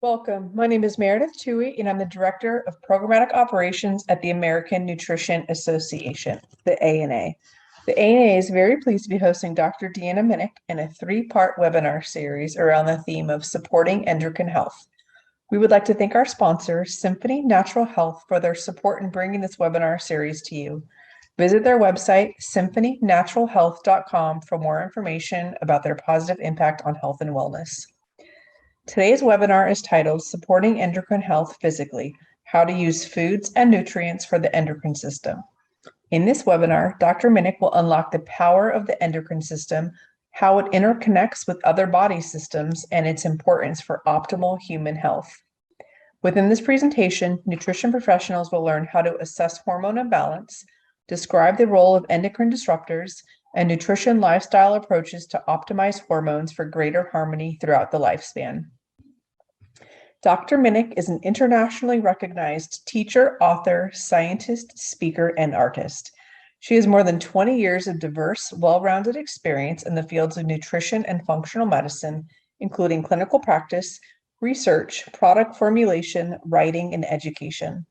Welcome. My name is Meredith Toohey, and I'm the Director of Programmatic Operations at the American Nutrition Association, the ANA. The ANA is very pleased to be hosting Dr. Deanna Minich in a three-part webinar series around the theme of supporting endocrine health. We would like to thank our sponsor, Symphony Natural Health, for their support in bringing this webinar series to you. Visit their website, symphonynaturalhealth.com, for more information about their positive impact on health and wellness. Today's webinar is titled Supporting Endocrine Health Physically, How to Use Foods and Nutrients for the Endocrine System. In this webinar, Dr. Minich will unlock the power of the endocrine system, how it interconnects with other body systems, and its importance for optimal human health. Within this presentation, nutrition professionals will learn how to assess hormone imbalance, describe the role of endocrine disruptors, and nutrition lifestyle approaches to optimize hormones for greater harmony throughout the lifespan. Dr. Minich is an internationally recognized teacher, author, scientist, speaker, and artist. She has more than 20 years of diverse, well-rounded experience in the fields of nutrition and functional medicine, including clinical practice, research, product formulation, writing, and education.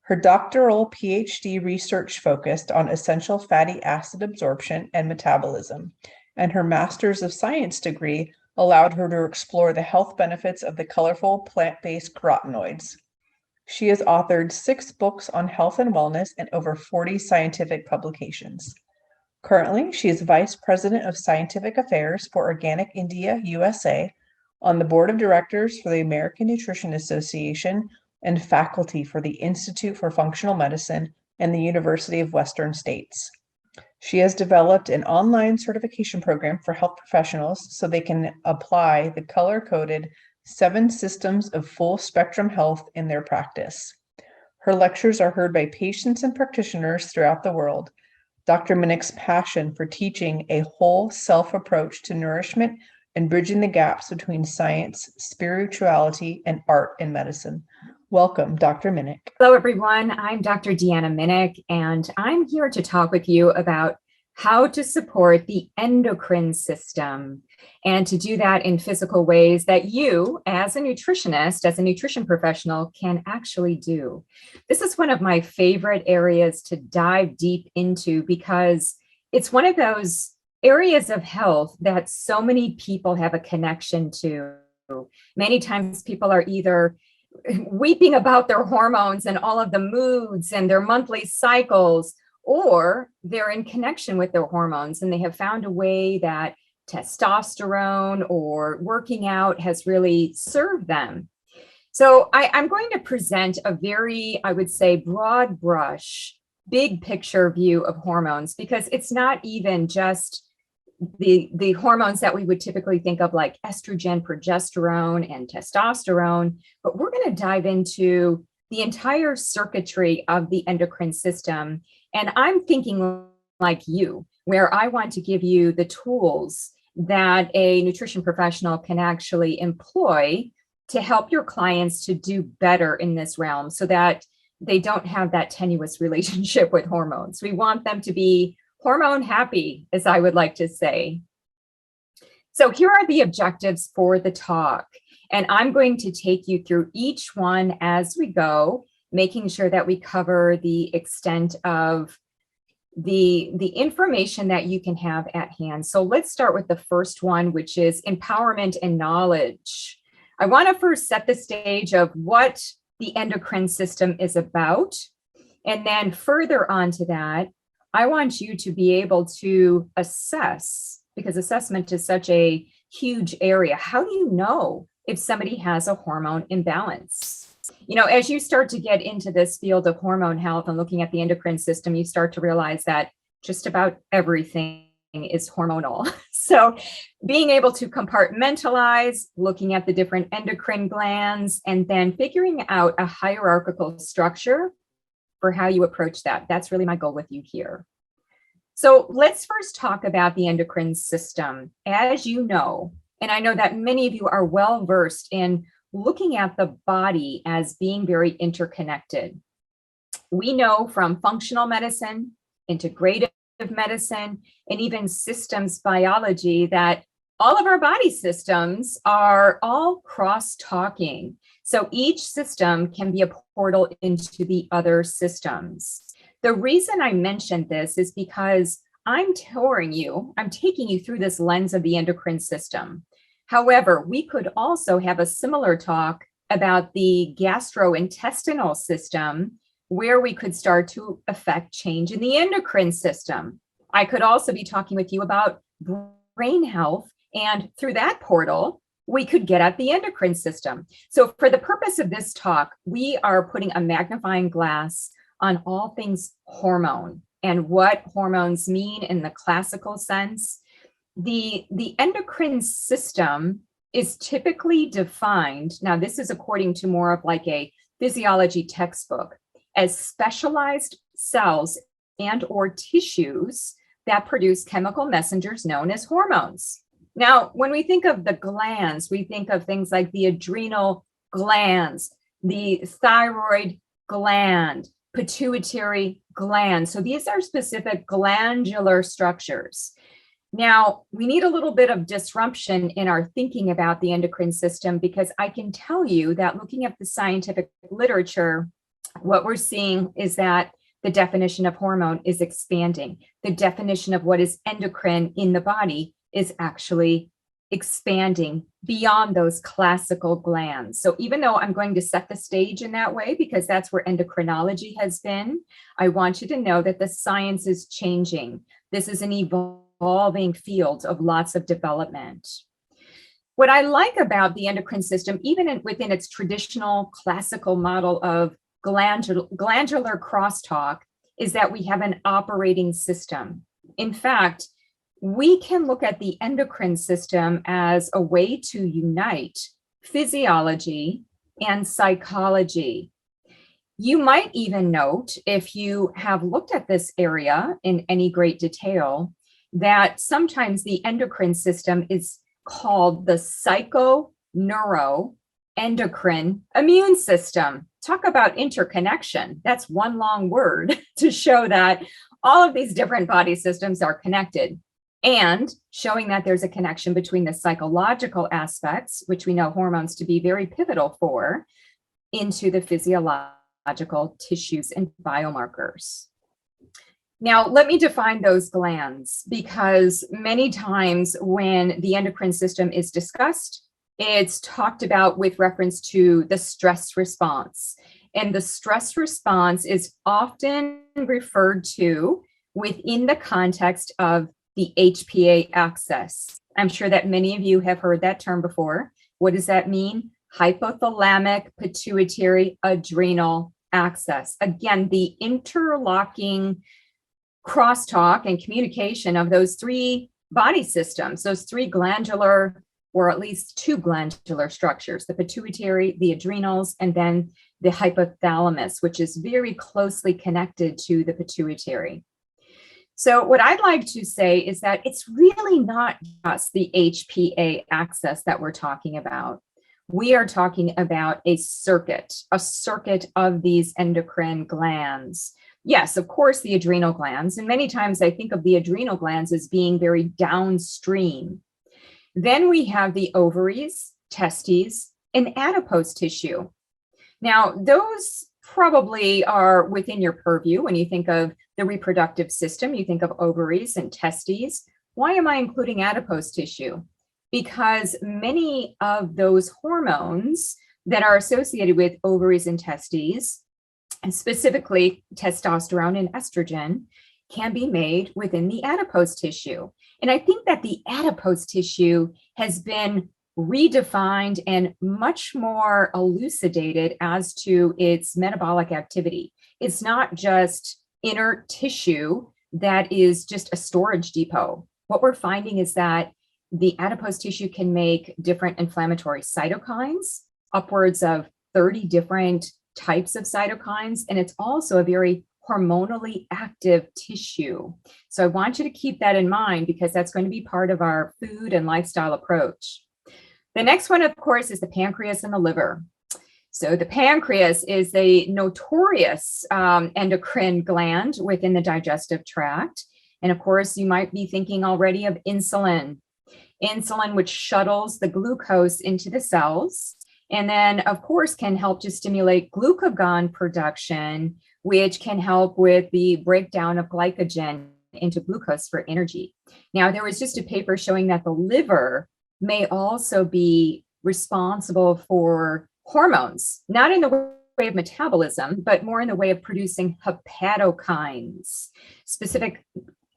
Her doctoral PhD research focused on essential fatty acid absorption and metabolism, and her Master's of Science degree allowed her to explore the health benefits of the colorful plant-based carotenoids. She has authored 6 books on health and wellness and over 40 scientific publications. Currently, she is Vice President of Scientific Affairs for Organic India, USA, on the Board of Directors for the American Nutrition Association, and faculty for the Institute for Functional Medicine and the University of Western States. She has developed an online certification program for health professionals so they can apply the color-coded 7 systems of full spectrum health in their practice. Her lectures are heard by patients and practitioners throughout the world. Dr. Minich's passion for teaching a whole self approach to nourishment and bridging the gaps between science, spirituality, and art in medicine. Welcome, Dr. Minich. Hello, everyone. I'm Dr. Deanna Minich, and I'm here to talk with you about how to support the endocrine system and to do that in physical ways that you, as a nutritionist, as a nutrition professional, can actually do. This is one of my favorite areas to dive deep into because it's one of those areas of health that so many people have a connection to. Many times people are either weeping about their hormones and all of the moods and their monthly cycles, or they're in connection with their hormones and they have found a way that testosterone or working out has really served them. So I'm going to present a very, I would say, broad brush, big picture view of hormones, because it's not even just the hormones that we would typically think of like estrogen, progesterone, and testosterone, but we're going to dive into the entire circuitry of the endocrine system. And I'm thinking like you, where I want to give you the tools that a nutrition professional can actually employ to help your clients to do better in this realm so that they don't have that tenuous relationship with hormones. We want them to be hormone happy, as I would like to say. So here are the objectives for the talk, and I'm going to take you through each one as we go, making sure that we cover the extent of the information that you can have at hand. So let's start with the first one, which is empowerment and knowledge. I want to first set the stage of what the endocrine system is about, and then further on to that, I want you to be able to assess, because assessment is such a huge area. How do you know if somebody has a hormone imbalance? You know, as you start to get into this field of hormone health and looking at the endocrine system, you start to realize that just about everything is hormonal. So being able to compartmentalize, looking at the different endocrine glands, and then figuring out a hierarchical structure for how you approach that. That's really my goal with you here. So let's first talk about the endocrine system. As you know, and I know that many of you are well versed in looking at the body as being very interconnected. We know from functional medicine, integrative medicine, and even systems biology that all of our body systems are all cross-talking. So each system can be a portal into the other systems. The reason I mentioned this is because I'm taking you through this lens of the endocrine system. However, we could also have a similar talk about the gastrointestinal system, where we could start to affect change in the endocrine system. I could also be talking with you about brain health, and through that portal, we could get at the endocrine system. So for the purpose of this talk, we are putting a magnifying glass on all things hormone and what hormones mean in the classical sense. The endocrine system is typically defined, now this is according to more of like a physiology textbook, as specialized cells and or tissues that produce chemical messengers known as hormones. Now, when we think of the glands, we think of things like the adrenal glands, the thyroid gland, pituitary gland. So these are specific glandular structures. Now, we need a little bit of disruption in our thinking about the endocrine system, because I can tell you that looking at the scientific literature, what we're seeing is that the definition of hormone is expanding. The definition of what is endocrine in the body is actually expanding beyond those classical glands. So even though I'm going to set the stage in that way, because that's where endocrinology has been, I want you to know that the science is changing. This is an evolving field of lots of development. What I like about the endocrine system, even within its traditional classical model of glandular crosstalk, is that we have an operating system. In fact, we can look at the endocrine system as a way to unite physiology and psychology. You might even note, if you have looked at this area in any great detail, that sometimes the endocrine system is called the psychoneuroendocrine immune system. Talk about interconnection. That's one long word to show that all of these different body systems are connected, and showing that there's a connection between the psychological aspects, which we know hormones to be very pivotal for, into the physiological tissues and biomarkers. Now, let me define those glands, because many times when the endocrine system is discussed, it's talked about with reference to the stress response. And the stress response is often referred to within the context of the HPA axis. I'm sure that many of you have heard that term before. What does that mean? Hypothalamic, pituitary, adrenal axis. Again, the interlocking crosstalk and communication of those three body systems, those three glandular, or at least two glandular structures, the pituitary, the adrenals, and then the hypothalamus, which is very closely connected to the pituitary. So what I'd like to say is that it's really not just the HPA axis that we're talking about. We are talking about a circuit of these endocrine glands. Yes, of course, the adrenal glands. And many times I think of the adrenal glands as being very downstream. Then we have the ovaries, testes, and adipose tissue. Now, those probably are within your purview. When you think of the reproductive system, you think of ovaries and testes. Why am I including adipose tissue? Because many of those hormones that are associated with ovaries and testes, and specifically testosterone and estrogen, can be made within the adipose tissue. And I think that the adipose tissue has been redefined and much more elucidated as to its metabolic activity. It's not just inner tissue that is just a storage depot. What we're finding is that the adipose tissue can make different inflammatory cytokines, upwards of 30 different types of cytokines, and it's also a very hormonally active tissue. So I want you to keep that in mind, because that's going to be part of our food and lifestyle approach. The next one, of course, is the pancreas and the liver. So the pancreas is a notorious endocrine gland within the digestive tract. And of course, you might be thinking already of insulin. insulin, which shuttles the glucose into the cells, and then, of course, can help to stimulate glucagon production, which can help with the breakdown of glycogen into glucose for energy. Now, there was just a paper showing that the liver may also be responsible for hormones, not in the way of metabolism, but more in the way of producing hepatokines, specific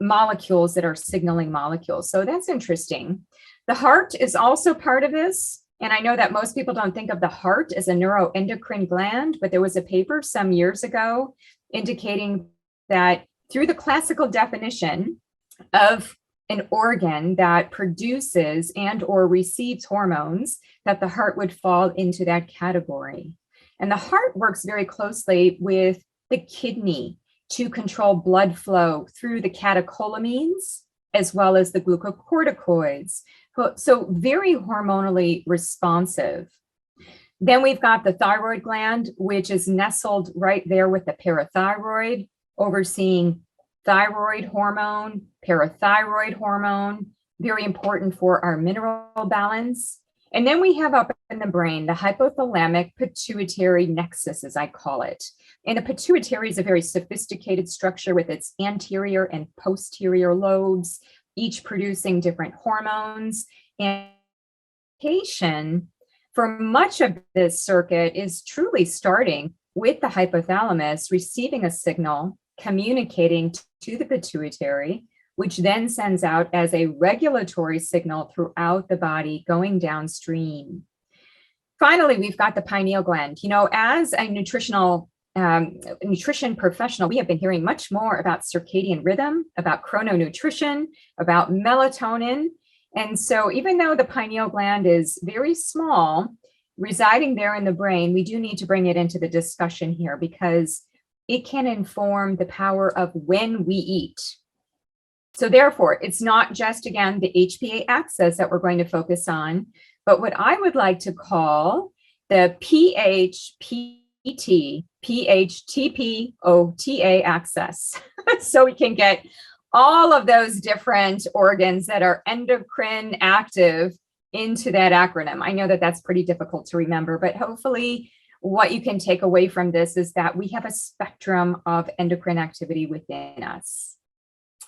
molecules that are signaling molecules. So that's interesting. The heart is also part of this. And I know that most people don't think of the heart as a neuroendocrine gland, but there was a paper some years ago indicating that through the classical definition of an organ that produces and or receives hormones, that the heart would fall into that category. And the heart works very closely with the kidney to control blood flow through the catecholamines as well as the glucocorticoids. So very hormonally responsive. Then we've got the thyroid gland, which is nestled right there with the parathyroid, overseeing thyroid hormone, parathyroid hormone, very important for our mineral balance. And then we have up in the brain, the hypothalamic pituitary nexus, as I call it. And the pituitary is a very sophisticated structure with its anterior and posterior lobes, each producing different hormones. And for much of this circuit is truly starting with the hypothalamus receiving a signal, communicating to the pituitary, which then sends out as a regulatory signal throughout the body going downstream. Finally, we've got the pineal gland. You know, as a nutrition professional, we have been hearing much more about circadian rhythm, about chrononutrition, about melatonin. And so even though the pineal gland is very small, residing there in the brain, we do need to bring it into the discussion here because it can inform the power of when we eat. So therefore, it's not just, again, the HPA axis that we're going to focus on, but what I would like to call the PHPTA axis. So we can get all of those different organs that are endocrine active into that acronym. I know that that's pretty difficult to remember, but hopefully what you can take away from this is that we have a spectrum of endocrine activity within us.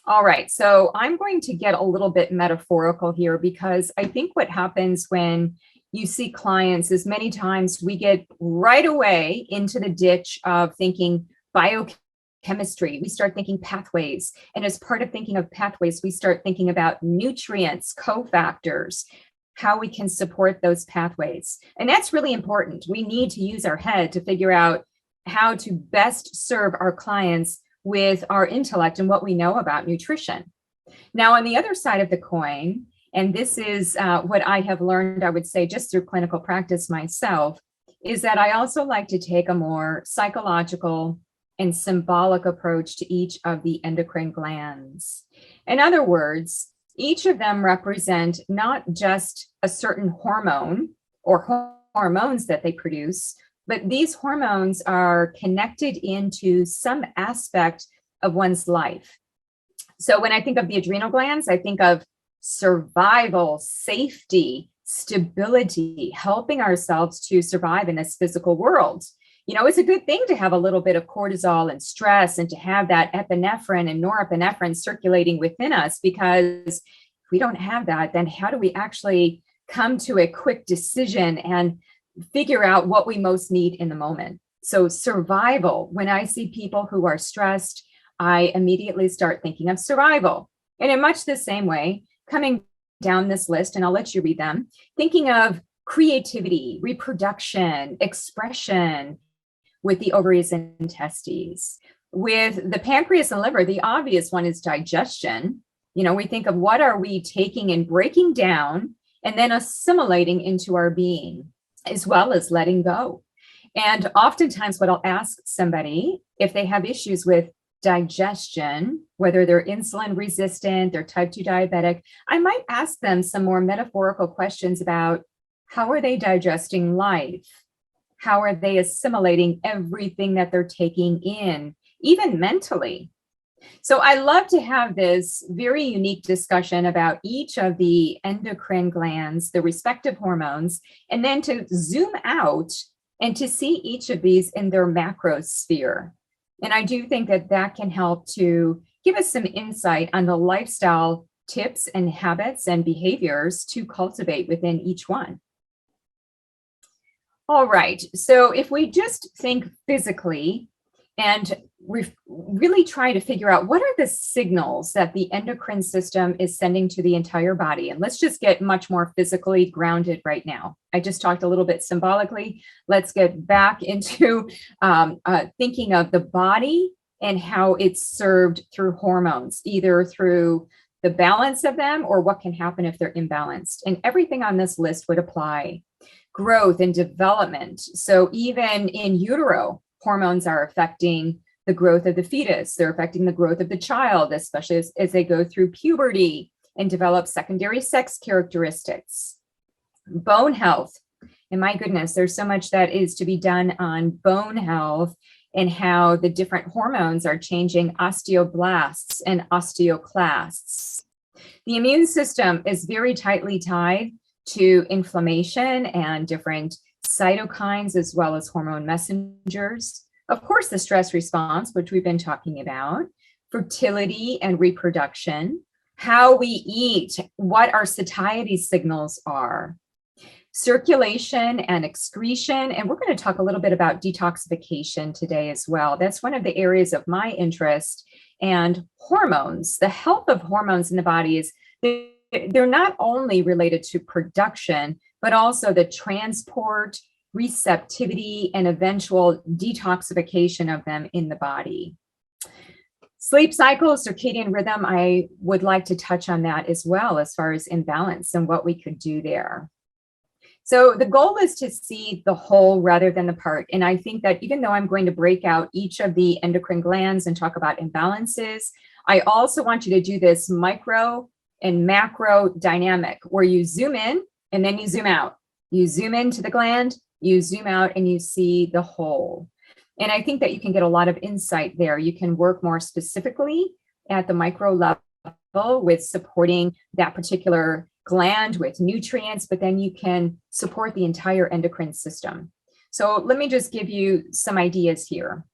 All right, so I'm going to get a little bit metaphorical here because I think what happens when you see clients is many times we get right away into the ditch of thinking biochemistry. We start thinking pathways. And as part of thinking of pathways, we start thinking about nutrients, cofactors, how we can support those pathways. And that's really important. We need to use our head to figure out how to best serve our clients with our intellect and what we know about nutrition. Now, on the other side of the coin, and this is what I have learned, I would say, just through clinical practice myself, is that I also like to take a more psychological and symbolic approach to each of the endocrine glands. In other words, each of them represent not just a certain hormone or hormones that they produce, but these hormones are connected into some aspect of one's life. So when I think of the adrenal glands, I think of survival, safety, stability, helping ourselves to survive in this physical world. You know, it's a good thing to have a little bit of cortisol and stress and to have that epinephrine and norepinephrine circulating within us, because if we don't have that, then how do we actually come to a quick decision and figure out what we most need in the moment? So survival, when I see people who are stressed, I immediately start thinking of survival. And in much the same way, coming down this list, and I'll let you read them, thinking of creativity, reproduction, expression with the ovaries and testes. With the pancreas and liver, the obvious one is digestion. You know, we think of what are we taking and breaking down and then assimilating into our being, as well as letting go. And oftentimes what I'll ask somebody, if they have issues with digestion, whether they're insulin resistant, they're type 2 diabetic, I might ask them some more metaphorical questions about how are they digesting life? How are they assimilating everything that they're taking in, even mentally? So I love to have this very unique discussion about each of the endocrine glands, the respective hormones, and then to zoom out and to see each of these in their macrosphere. And I do think that that can help to give us some insight on the lifestyle tips and habits and behaviors to cultivate within each one. All right, so if we just think physically and really try to figure out what are the signals that the endocrine system is sending to the entire body. And let's just get much more physically grounded right now. I just talked a little bit symbolically. Let's get back into thinking of the body and how it's served through hormones, either through the balance of them or what can happen if they're imbalanced. And everything on this list would apply. Growth and development. So even in utero, hormones are affecting the growth of the fetus. They're affecting the growth of the child, especially as they go through puberty and develop secondary sex characteristics. Bone health. And my goodness, there's so much that is to be done on bone health and how the different hormones are changing osteoblasts and osteoclasts. The immune system is very tightly tied to inflammation and different cytokines, as well as hormone messengers. Of course, the stress response, which we've been talking about, fertility and reproduction, how we eat, what our satiety signals are, circulation and excretion. And we're going to talk a little bit about detoxification today as well. That's one of the areas of my interest. And hormones, the health of hormones in the body is they're not only related to production, but also the transport, receptivity, and eventual detoxification of them in the body. Sleep cycle, circadian rhythm, I would like to touch on that as well, as far as imbalance and what we could do there. So the goal is to see the whole rather than the part. And I think that even though I'm going to break out each of the endocrine glands and talk about imbalances, I also want you to do this micro and macro dynamic where you zoom in and then you zoom out. You zoom into the gland, you zoom out, and you see the whole. And I think that you can get a lot of insight there. You can work more specifically at the micro level with supporting that particular gland with nutrients, but then you can support the entire endocrine system. So let me just give you some ideas here.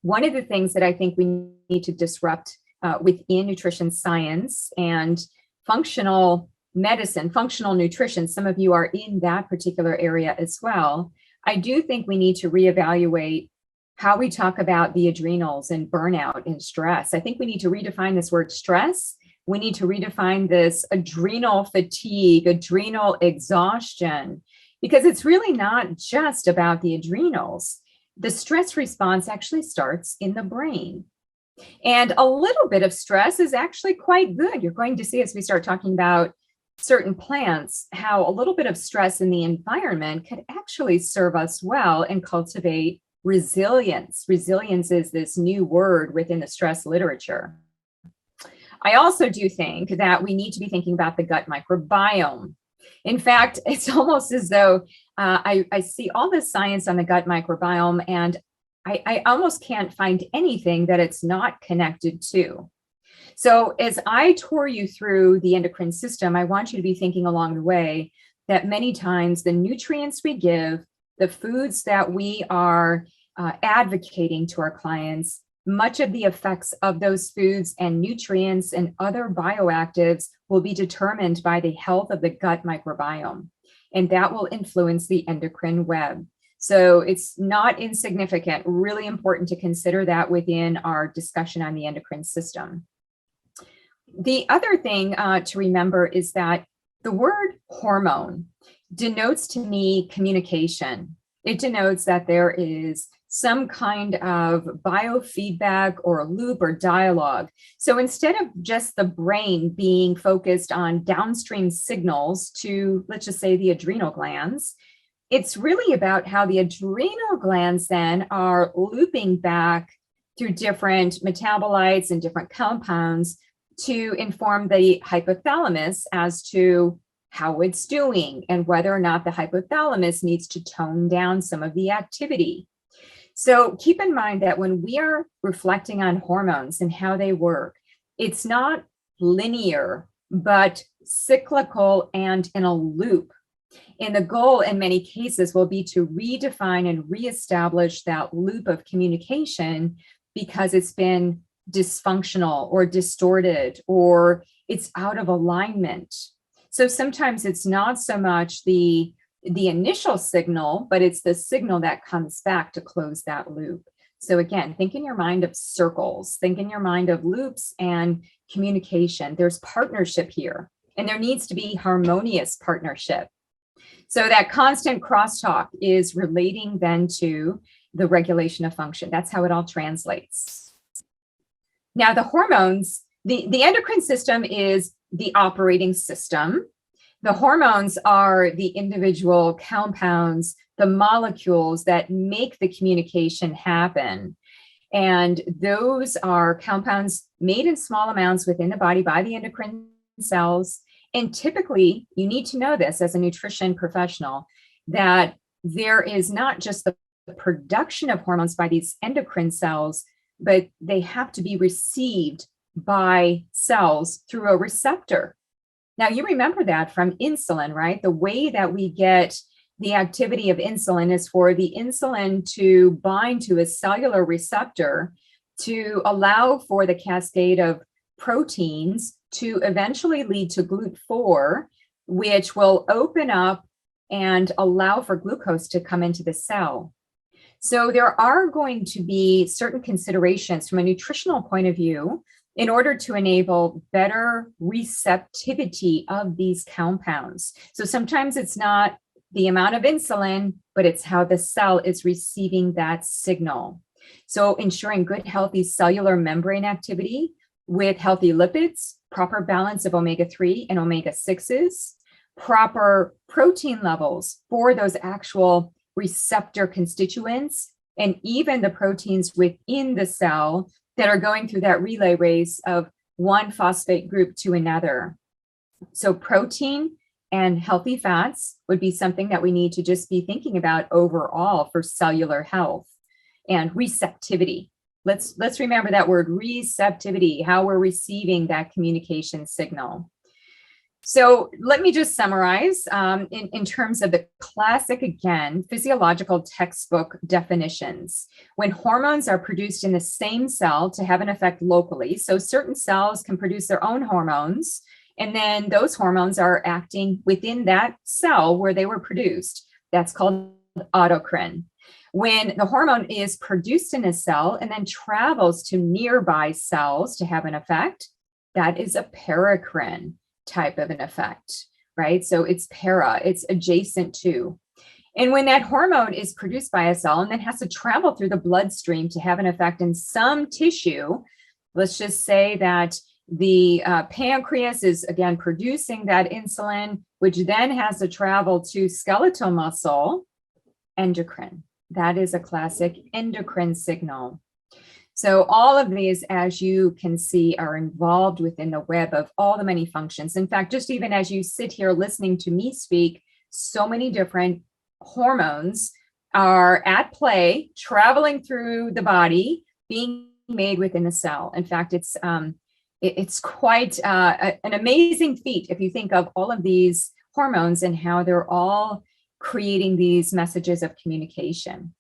One of the things that I think we need to disrupt within nutrition science and functional medicine, functional nutrition, some of you are in that particular area as well. I do think we need to reevaluate how we talk about the adrenals and burnout and stress. I think we need to redefine this word stress. We need to redefine this adrenal fatigue, adrenal exhaustion, because it's really not just about the adrenals. The stress response actually starts in the brain. And a little bit of stress is actually quite good. You're going to see as we start talking about certain plants, how a little bit of stress in the environment could actually serve us well and cultivate resilience. Resilience is this new word within the stress literature. I also do think that we need to be thinking about the gut microbiome. In fact, it's almost as though I see all this science on the gut microbiome, and I almost can't find anything that it's not connected to. So as I tour you through the endocrine system, I want you to be thinking along the way that many times the nutrients we give, the foods that we are advocating to our clients, much of the effects of those foods and nutrients and other bioactives will be determined by the health of the gut microbiome, and that will influence the endocrine web. So it's not insignificant, really important to consider that within our discussion on the endocrine system. The other thing to remember is that the word hormone denotes to me communication. It denotes that there is some kind of biofeedback or a loop or dialogue. So instead of just the brain being focused on downstream signals to, let's just say, the adrenal glands, it's really about how the adrenal glands then are looping back through different metabolites and different compounds to inform the hypothalamus as to how it's doing and whether or not the hypothalamus needs to tone down some of the activity. So keep in mind that when we are reflecting on hormones and how they work, it's not linear, but cyclical and in a loop. And the goal in many cases will be to redefine and reestablish that loop of communication because it's been dysfunctional or distorted or it's out of alignment. So sometimes it's not so much the initial signal, but it's the signal that comes back to close that loop. So again, think in your mind of circles, think in your mind of loops and communication. There's partnership here, and there needs to be harmonious partnership. So that constant crosstalk is relating then to the regulation of function. That's how it all translates. Now, the hormones, the endocrine system is the operating system. The hormones are the individual compounds, the molecules that make the communication happen. And those are compounds made in small amounts within the body by the endocrine cells. And typically, you need to know this as a nutrition professional, that there is not just the production of hormones by these endocrine cells, but they have to be received by cells through a receptor. Now, you remember that from insulin, right? The way that we get the activity of insulin is for the insulin to bind to a cellular receptor to allow for the cascade of proteins to eventually lead to GLUT4, which will open up and allow for glucose to come into the cell. So there are going to be certain considerations from a nutritional point of view in order to enable better receptivity of these compounds. So sometimes it's not the amount of insulin, but it's how the cell is receiving that signal. So ensuring good, healthy cellular membrane activity with healthy lipids, proper balance of omega-3 and omega-6s, proper protein levels for those actual receptor constituents, and even the proteins within the cell that are going through that relay race of one phosphate group to another. So protein and healthy fats would be something that we need to just be thinking about overall for cellular health. And receptivity. Let's remember that word, receptivity, how we're receiving that communication signal. So let me just summarize in terms of the classic, again, physiological textbook definitions. When hormones are produced in the same cell to have an effect locally, so certain cells can produce their own hormones, and then those hormones are acting within that cell where they were produced. That's called autocrine. When the hormone is produced in a cell and then travels to nearby cells to have an effect, that is a paracrine type of an effect, right? So it's para, it's adjacent to. And when that hormone is produced by a cell and then has to travel through the bloodstream to have an effect in some tissue, let's just say that the pancreas is again producing that insulin, which then has to travel to skeletal muscle, endocrine. That is a classic endocrine signal. So all of these, as you can see, are involved within the web of all the many functions. In fact, just even as you sit here listening to me speak, so many different hormones are at play, traveling through the body, being made within the cell. In fact, it's quite an amazing feat if you think of all of these hormones and how they're all creating these messages of communication.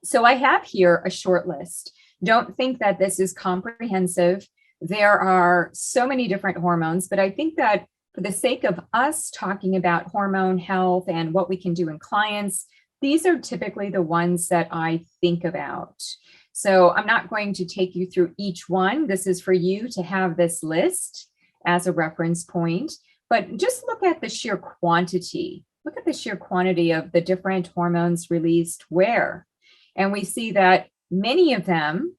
So I have here a short list. Don't think that this is comprehensive. There are so many different hormones, but I think that for the sake of us talking about hormone health and what we can do in clients, these are typically the ones that I think about. So I'm not going to take you through each one. This is for you to have this list as a reference point, but just look at the sheer quantity. Look at the sheer quantity of the different hormones released where. And we see that many of them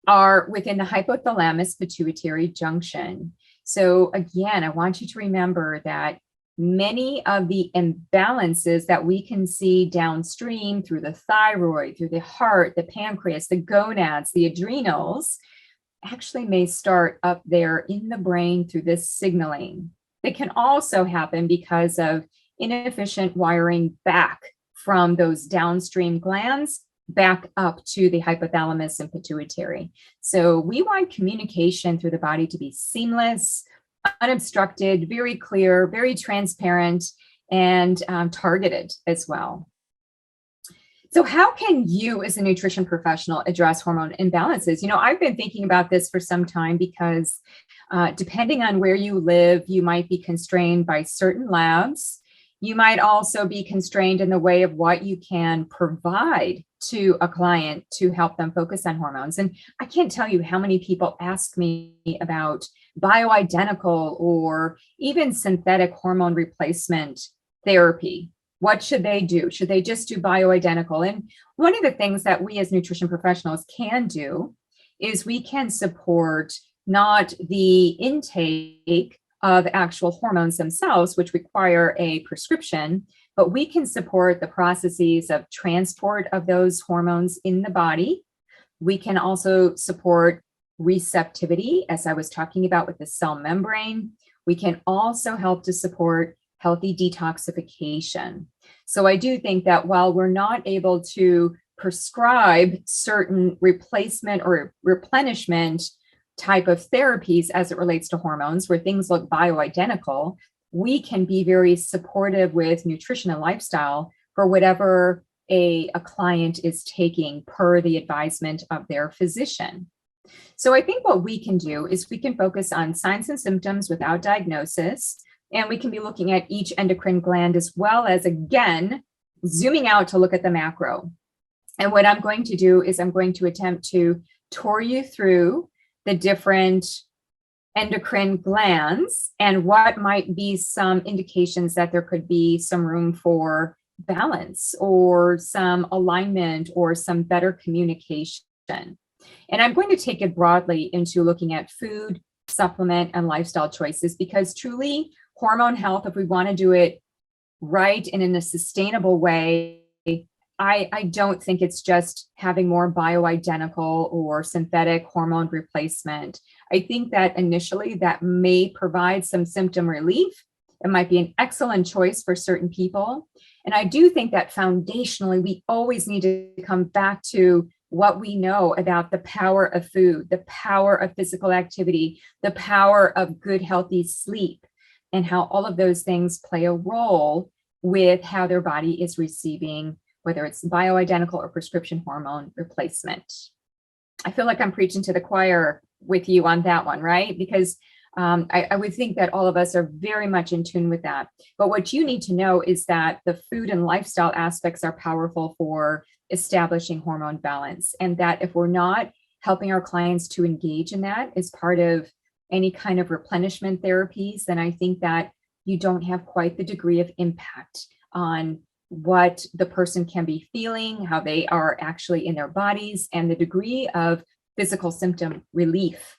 are within the hypothalamus pituitary junction. So again, I want you to remember that many of the imbalances that we can see downstream through the thyroid, through the heart, the pancreas, the gonads, the adrenals, actually may start up there in the brain through this signaling. It can also happen because of inefficient wiring back from those downstream glands back up to the hypothalamus and pituitary. So we want communication through the body to be seamless, unobstructed, very clear, very transparent, and targeted as well. So how can you as a nutrition professional address hormone imbalances? I've been thinking about this for some time because depending on where you live, you might be constrained by certain labs. You might also be constrained in the way of what you can provide to a client to help them focus on hormones. And I can't tell you how many people ask me about bioidentical or even synthetic hormone replacement therapy. What should they do? Should they just do bioidentical? And one of the things that we as nutrition professionals can do is we can support not the intake of actual hormones themselves, which require a prescription, but we can support the processes of transport of those hormones in the body. We can also support receptivity, as I was talking about with the cell membrane. We can also help to support healthy detoxification. So I do think that while we're not able to prescribe certain replacement or replenishment type of therapies as it relates to hormones, where things look bioidentical, we can be very supportive with nutrition and lifestyle for whatever a client is taking per the advisement of their physician. So I think what we can do is we can focus on signs and symptoms without diagnosis, and we can be looking at each endocrine gland as well as, again, zooming out to look at the macro. And what I'm going to do is I'm going to attempt to tour you through the different endocrine glands and what might be some indications that there could be some room for balance or some alignment or some better communication. And I'm going to take it broadly into looking at food, supplement, and lifestyle choices, because truly hormone health, if we want to do it right and in a sustainable way, I don't think it's just having more bioidentical or synthetic hormone replacement. I think that initially that may provide some symptom relief. It might be an excellent choice for certain people. And I do think that foundationally, we always need to come back to what we know about the power of food, the power of physical activity, the power of good, healthy sleep, and how all of those things play a role with how their body is receiving, whether it's bioidentical or prescription hormone replacement. I feel like I'm preaching to the choir with you on that one, right? Because I would think that all of us are very much in tune with that. But what you need to know is that the food and lifestyle aspects are powerful for establishing hormone balance, and that if we're not helping our clients to engage in that as part of any kind of replenishment therapies, then I think that you don't have quite the degree of impact on what the person can be feeling, how they are actually in their bodies, and the degree of physical symptom relief.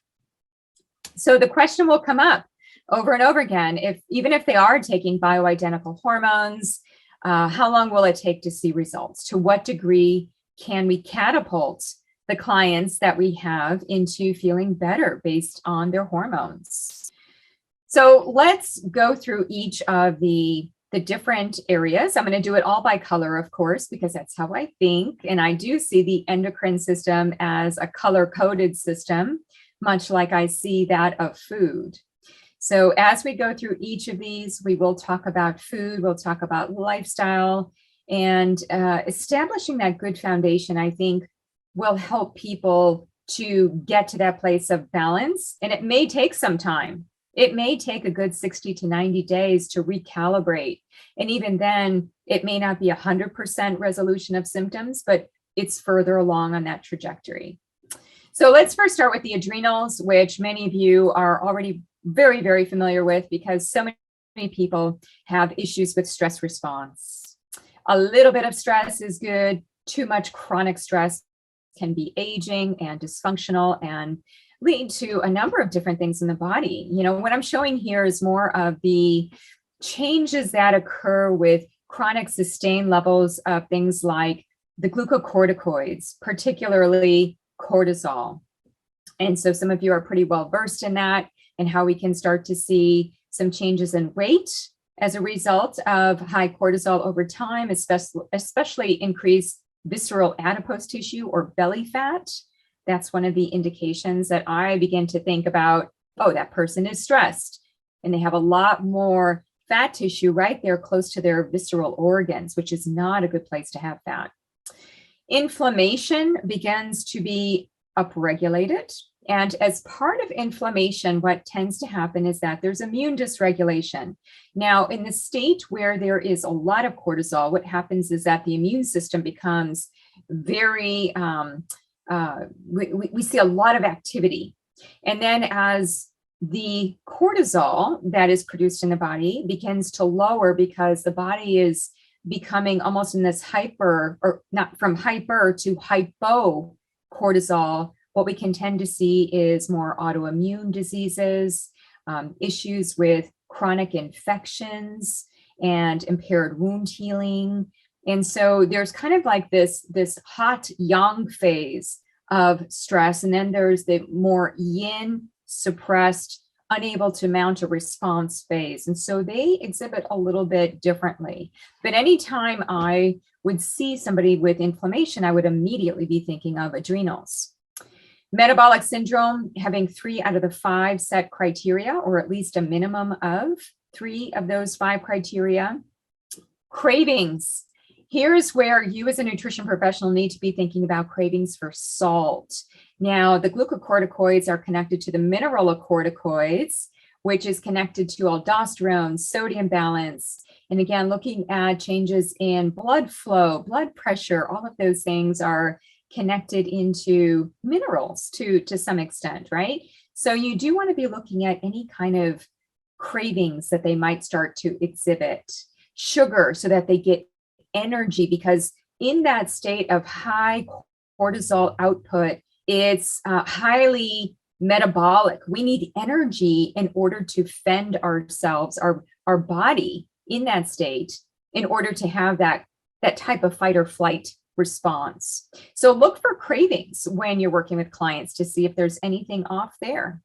So the question will come up over and over again, even if they are taking bioidentical hormones, how long will it take to see results? To what degree can we catapult the clients that we have into feeling better based on their hormones? So let's go through each of the different areas. I'm going to do it all by color, of course, because that's how I think. And I do see the endocrine system as a color-coded system, much like I see that of food. So as we go through each of these, we will talk about food, we'll talk about lifestyle, and establishing that good foundation, I think, will help people to get to that place of balance. And it may take some time. It may take a good 60 to 90 days to recalibrate. And even then, it may not be 100% resolution of symptoms, but it's further along on that trajectory. So let's first start with the adrenals, which many of you are already very, very familiar with, because so many people have issues with stress response. A little bit of stress is good. Too much chronic stress can be aging and dysfunctional and lead to a number of different things in the body. What I'm showing here is more of the changes that occur with chronic sustained levels of things like the glucocorticoids, particularly cortisol. And so some of you are pretty well versed in that and how we can start to see some changes in weight as a result of high cortisol over time, especially increased visceral adipose tissue or belly fat, that's one of the indications that I begin to think about, oh, that person is stressed. And they have a lot more fat tissue right there close to their visceral organs, which is not a good place to have fat. Inflammation begins to be upregulated. And as part of inflammation, what tends to happen is that there's immune dysregulation. Now, in the state where there is a lot of cortisol, what happens is that the immune system becomes very, we see a lot of activity. And then as the cortisol that is produced in the body begins to lower because the body is becoming almost in this hyper, or not from hyper to hypo cortisol, what we can tend to see is more autoimmune diseases, issues with chronic infections and impaired wound healing. And so there's kind of like this hot yang phase of stress. And then there's the more yin suppressed, unable to mount a response phase. And so they exhibit a little bit differently. But anytime I would see somebody with inflammation, I would immediately be thinking of adrenals. Metabolic syndrome, having 3 out of the 5 set criteria, or at least a minimum of 3 of those 5 criteria. Cravings. Here's where you as a nutrition professional need to be thinking about cravings for salt. Now, the glucocorticoids are connected to the mineralocorticoids, which is connected to aldosterone, sodium balance. And again, looking at changes in blood flow, blood pressure, all of those things are connected into minerals to some extent, right? So you do want to be looking at any kind of cravings that they might start to exhibit. Sugar, so that they get energy, because in that state of high cortisol output, it's highly metabolic. We need energy in order to fend ourselves, our body in that state, in order to have that type of fight or flight response. So look for cravings when you're working with clients to see if there's anything off there.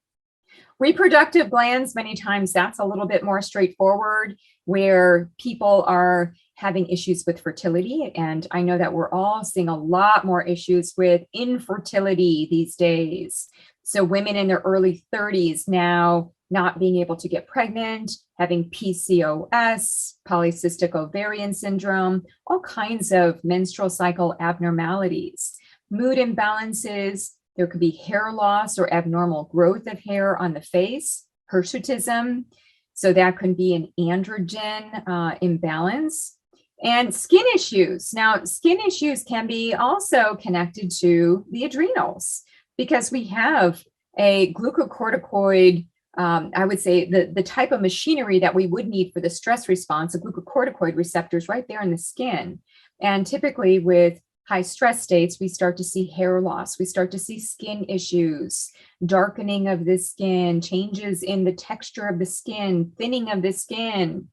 Reproductive glands, many times that's a little bit more straightforward, where people are having issues with fertility. And I know that we're all seeing a lot more issues with infertility these days. So women in their early 30s now not being able to get pregnant, having PCOS, polycystic ovarian syndrome, all kinds of menstrual cycle abnormalities, mood imbalances. There could be hair loss or abnormal growth of hair on the face, hirsutism. So that could be an androgen imbalance. And skin issues. Now, skin issues can be also connected to the adrenals, because we have a glucocorticoid, I would say the type of machinery that we would need for the stress response, the glucocorticoid receptors right there in the skin. And typically with high stress states, we start to see hair loss, we start to see skin issues, darkening of the skin, changes in the texture of the skin, thinning of the skin.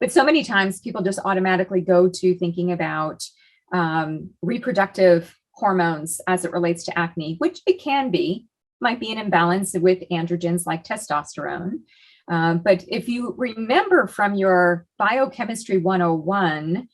But so many times people just automatically go to thinking about reproductive hormones as it relates to acne, which it can be, might be an imbalance with androgens like testosterone. But if you remember from your biochemistry 101,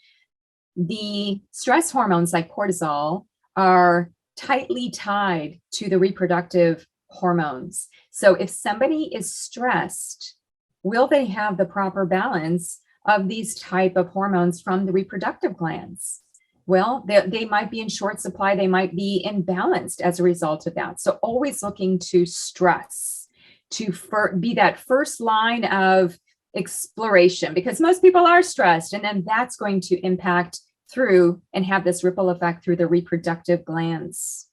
the stress hormones like cortisol are tightly tied to the reproductive hormones. So if somebody is stressed, will they have the proper balance of these type of hormones from the reproductive glands? Well, they might be in short supply. They might be imbalanced as a result of that. So always looking to stress to be that first line of exploration, because most people are stressed, and then that's going to impact through and have this ripple effect through the reproductive glands.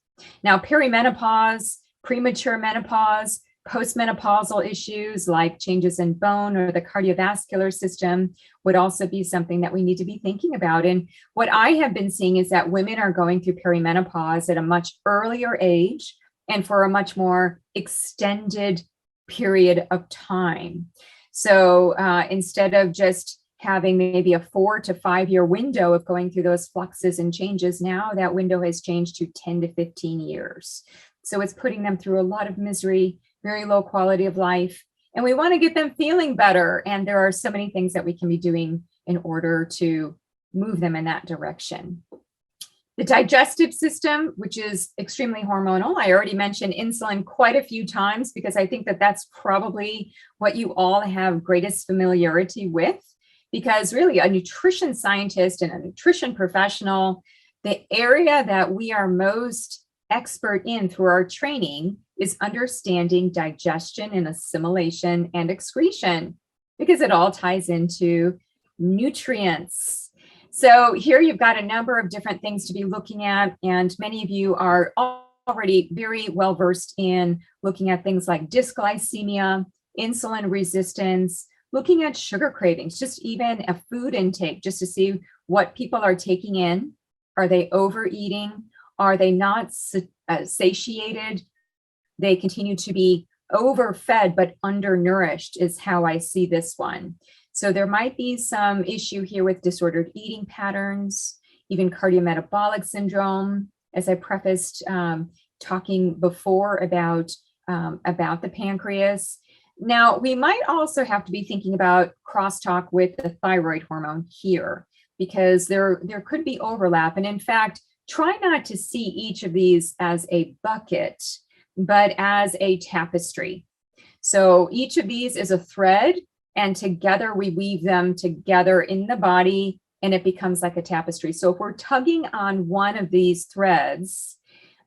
Now, perimenopause, premature menopause, postmenopausal issues like changes in bone or the cardiovascular system would also be something that we need to be thinking about. And what I have been seeing is that women are going through perimenopause at a much earlier age and for a much more extended period of time. So instead of just having maybe a 4 to 5 year window of going through those fluxes and changes, now that window has changed to 10 to 15 years. So it's putting them through a lot of misery, very low quality of life, and we want to get them feeling better. And there are so many things that we can be doing in order to move them in that direction. The digestive system, which is extremely hormonal. I already mentioned insulin quite a few times because I think that that's probably what you all have greatest familiarity with, because really a nutrition scientist and a nutrition professional, the area that we are most expert in through our training is understanding digestion and assimilation and excretion, because it all ties into nutrients. So here you've got a number of different things to be looking at, and many of you are already very well versed in looking at things like dysglycemia, insulin resistance, looking at sugar cravings, just even a food intake, just to see what people are taking in. Are they overeating? Are they not satiated? They continue to be overfed but undernourished is how I see this one. So there might be some issue here with disordered eating patterns, even cardiometabolic syndrome, as I prefaced talking before about the pancreas. Now, we might also have to be thinking about crosstalk with the thyroid hormone here, because there could be overlap. And in fact, try not to see each of these as a bucket, but as a tapestry. So each of these is a thread, and together we weave them together in the body, and it becomes like a tapestry. So if we're tugging on one of these threads,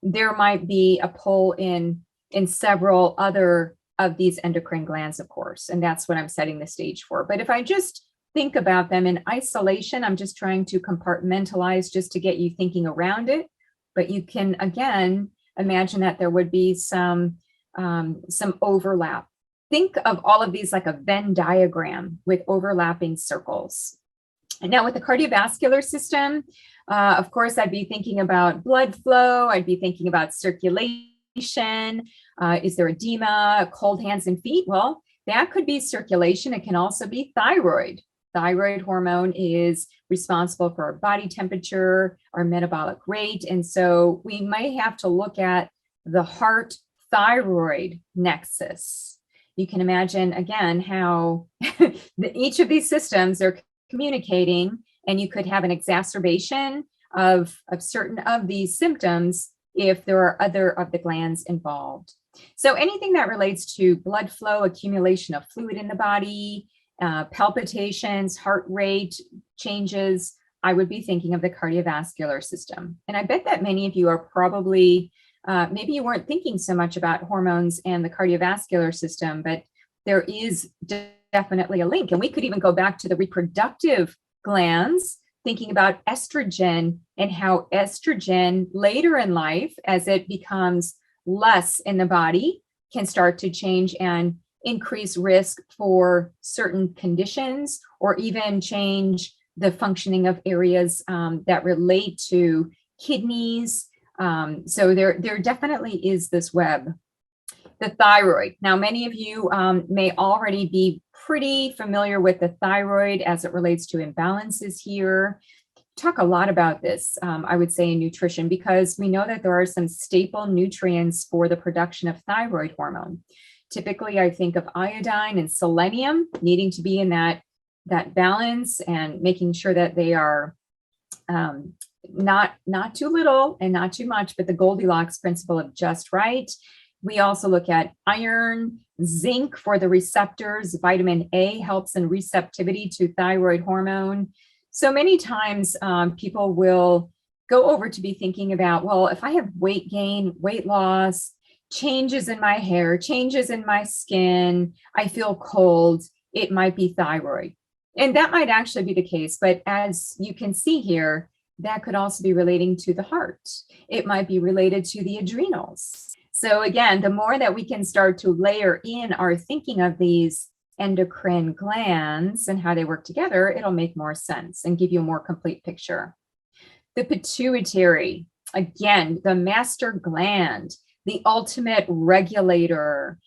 there might be a pull in several other of these endocrine glands, of course, and that's what I'm setting the stage for. But if I just think about them in isolation, I'm just trying to compartmentalize just to get you thinking around it. But you can, again, imagine that there would be some overlap. Think of all of these like a Venn diagram with overlapping circles. And now with the cardiovascular system, of course, I'd be thinking about blood flow. I'd be thinking about circulation. Is there edema, cold hands and feet? Well, that could be circulation. It can also be thyroid. Thyroid hormone is responsible for our body temperature, our metabolic rate. And so we might have to look at the heart thyroid nexus. You can imagine, again, how each of these systems are communicating, and you could have an exacerbation of certain of these symptoms if there are other of the glands involved. So anything that relates to blood flow, accumulation of fluid in the body, palpitations, heart rate changes, I would be thinking of the cardiovascular system. And I bet that many of you are probably maybe you weren't thinking so much about hormones and the cardiovascular system, but there is definitely a link. And we could even go back to the reproductive glands, thinking about estrogen and how estrogen later in life, as it becomes less in the body, can start to change and increase risk for certain conditions, or even change the functioning of areas that relate to kidneys. So there definitely is this web. The thyroid. Now, many of you may already be pretty familiar with the thyroid as it relates to imbalances here. Talk a lot about this, I would say, in nutrition, because we know that there are some staple nutrients for the production of thyroid hormone. Typically, I think of iodine and selenium needing to be in that balance, and making sure that they are not too little and not too much, but the Goldilocks principle of just right. We also look at iron, zinc for the receptors. Vitamin A helps in receptivity to thyroid hormone. So many times people will go over to be thinking about, well, if I have weight gain, weight loss, changes in my hair, changes in my skin, I feel cold, it might be thyroid. And that might actually be the case. But as you can see here, that could also be relating to the heart. It might be related to the adrenals. So again, the more that we can start to layer in our thinking of these endocrine glands and how they work together, it'll make more sense and give you a more complete picture. The pituitary, again, the master gland, the ultimate regulator.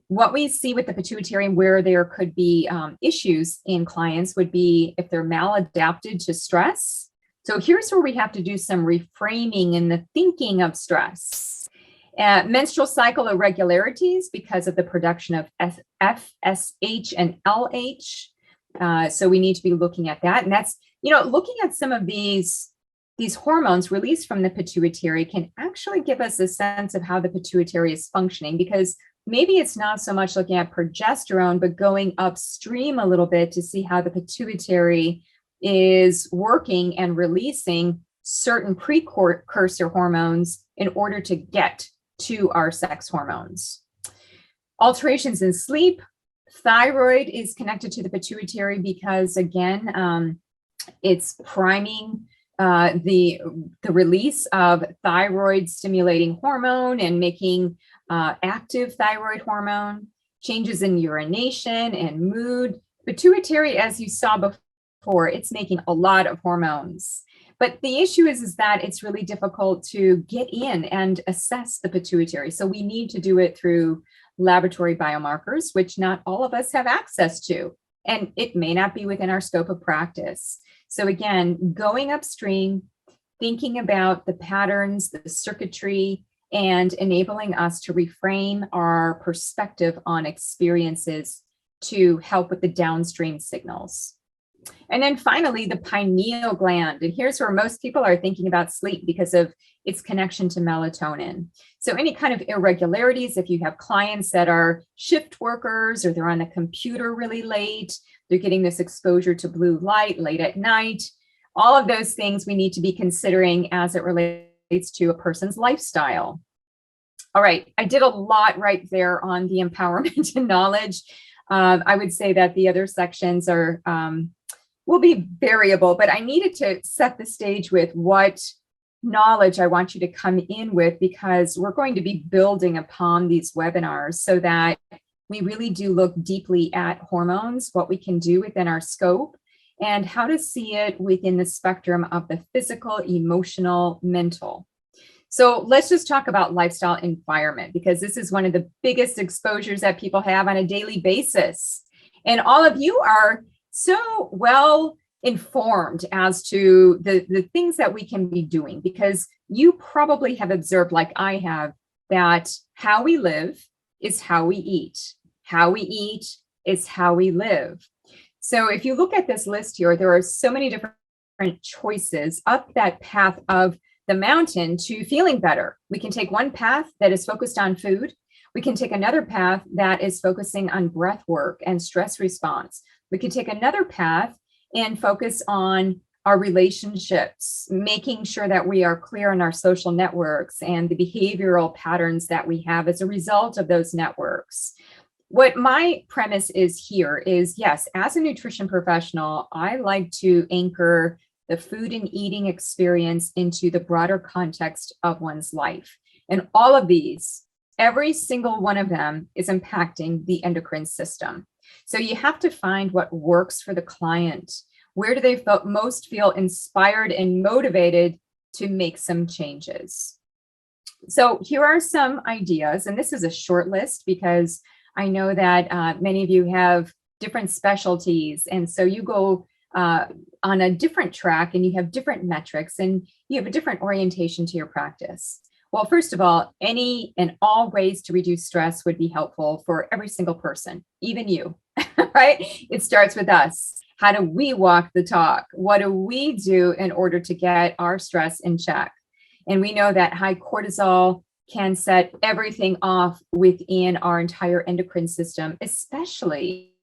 What we see with the pituitary and where there could be issues in clients would be if they're maladapted to stress. So here's where we have to do some reframing in the thinking of stress. Menstrual cycle irregularities because of the production of FSH and LH. So we need to be looking at that. And that's, looking at some of these these hormones released from the pituitary can actually give us a sense of how the pituitary is functioning, because maybe it's not so much looking at progesterone, but going upstream a little bit to see how the pituitary is working and releasing certain precursor hormones in order to get to our sex hormones. Alterations in sleep. Thyroid is connected to the pituitary because, again, it's priming the release of thyroid stimulating hormone and making active thyroid hormone. Changes in urination and mood. Pituitary, as you saw before, it's making a lot of hormones. But the issue is that it's really difficult to get in and assess the pituitary. So we need to do it through laboratory biomarkers, which not all of us have access to, and it may not be within our scope of practice. So again, going upstream, thinking about the patterns, the circuitry, and enabling us to reframe our perspective on experiences to help with the downstream signals. And then finally, the pineal gland. And here's where most people are thinking about sleep because of its connection to melatonin. So any kind of irregularities, if you have clients that are shift workers or they're on the computer really late, they're getting this exposure to blue light late at night, all of those things we need to be considering as it relates to a person's lifestyle. All right, I did a lot right there on the empowerment and knowledge. I would say that the other sections are will be variable, but I needed to set the stage with what knowledge I want you to come in with, because we're going to be building upon these webinars so that we really do look deeply at hormones, what we can do within our scope, and how to see it within the spectrum of the physical, emotional, mental. So let's just talk about lifestyle environment, because this is one of the biggest exposures that people have on a daily basis. And all of you are so well informed as to the things that we can be doing, because you probably have observed, like I have, that how we live is how we eat. How we eat is how we live. So if you look at this list here, there are so many different choices up that path of the mountain to feeling better. We can take one path that is focused on food. We can take another path that is focusing on breath work and stress response. We can take another path and focus on our relationships, making sure that we are clear on our social networks and the behavioral patterns that we have as a result of those networks. What my premise is here is, yes, as a nutrition professional, I like to anchor the food and eating experience into the broader context of one's life. And all of these, every single one of them is impacting the endocrine system. So you have to find what works for the client. Where do they most feel inspired and motivated to make some changes? So here are some ideas, and this is a short list because I know that many of you have different specialties, and so you go on a different track and you have different metrics and you have a different orientation to your practice. Well, first of all, any and all ways to reduce stress would be helpful for every single person, even you, right? It starts with us. How do we walk the talk? What do we do in order to get our stress in check? And we know that high cortisol can set everything off within our entire endocrine system, especially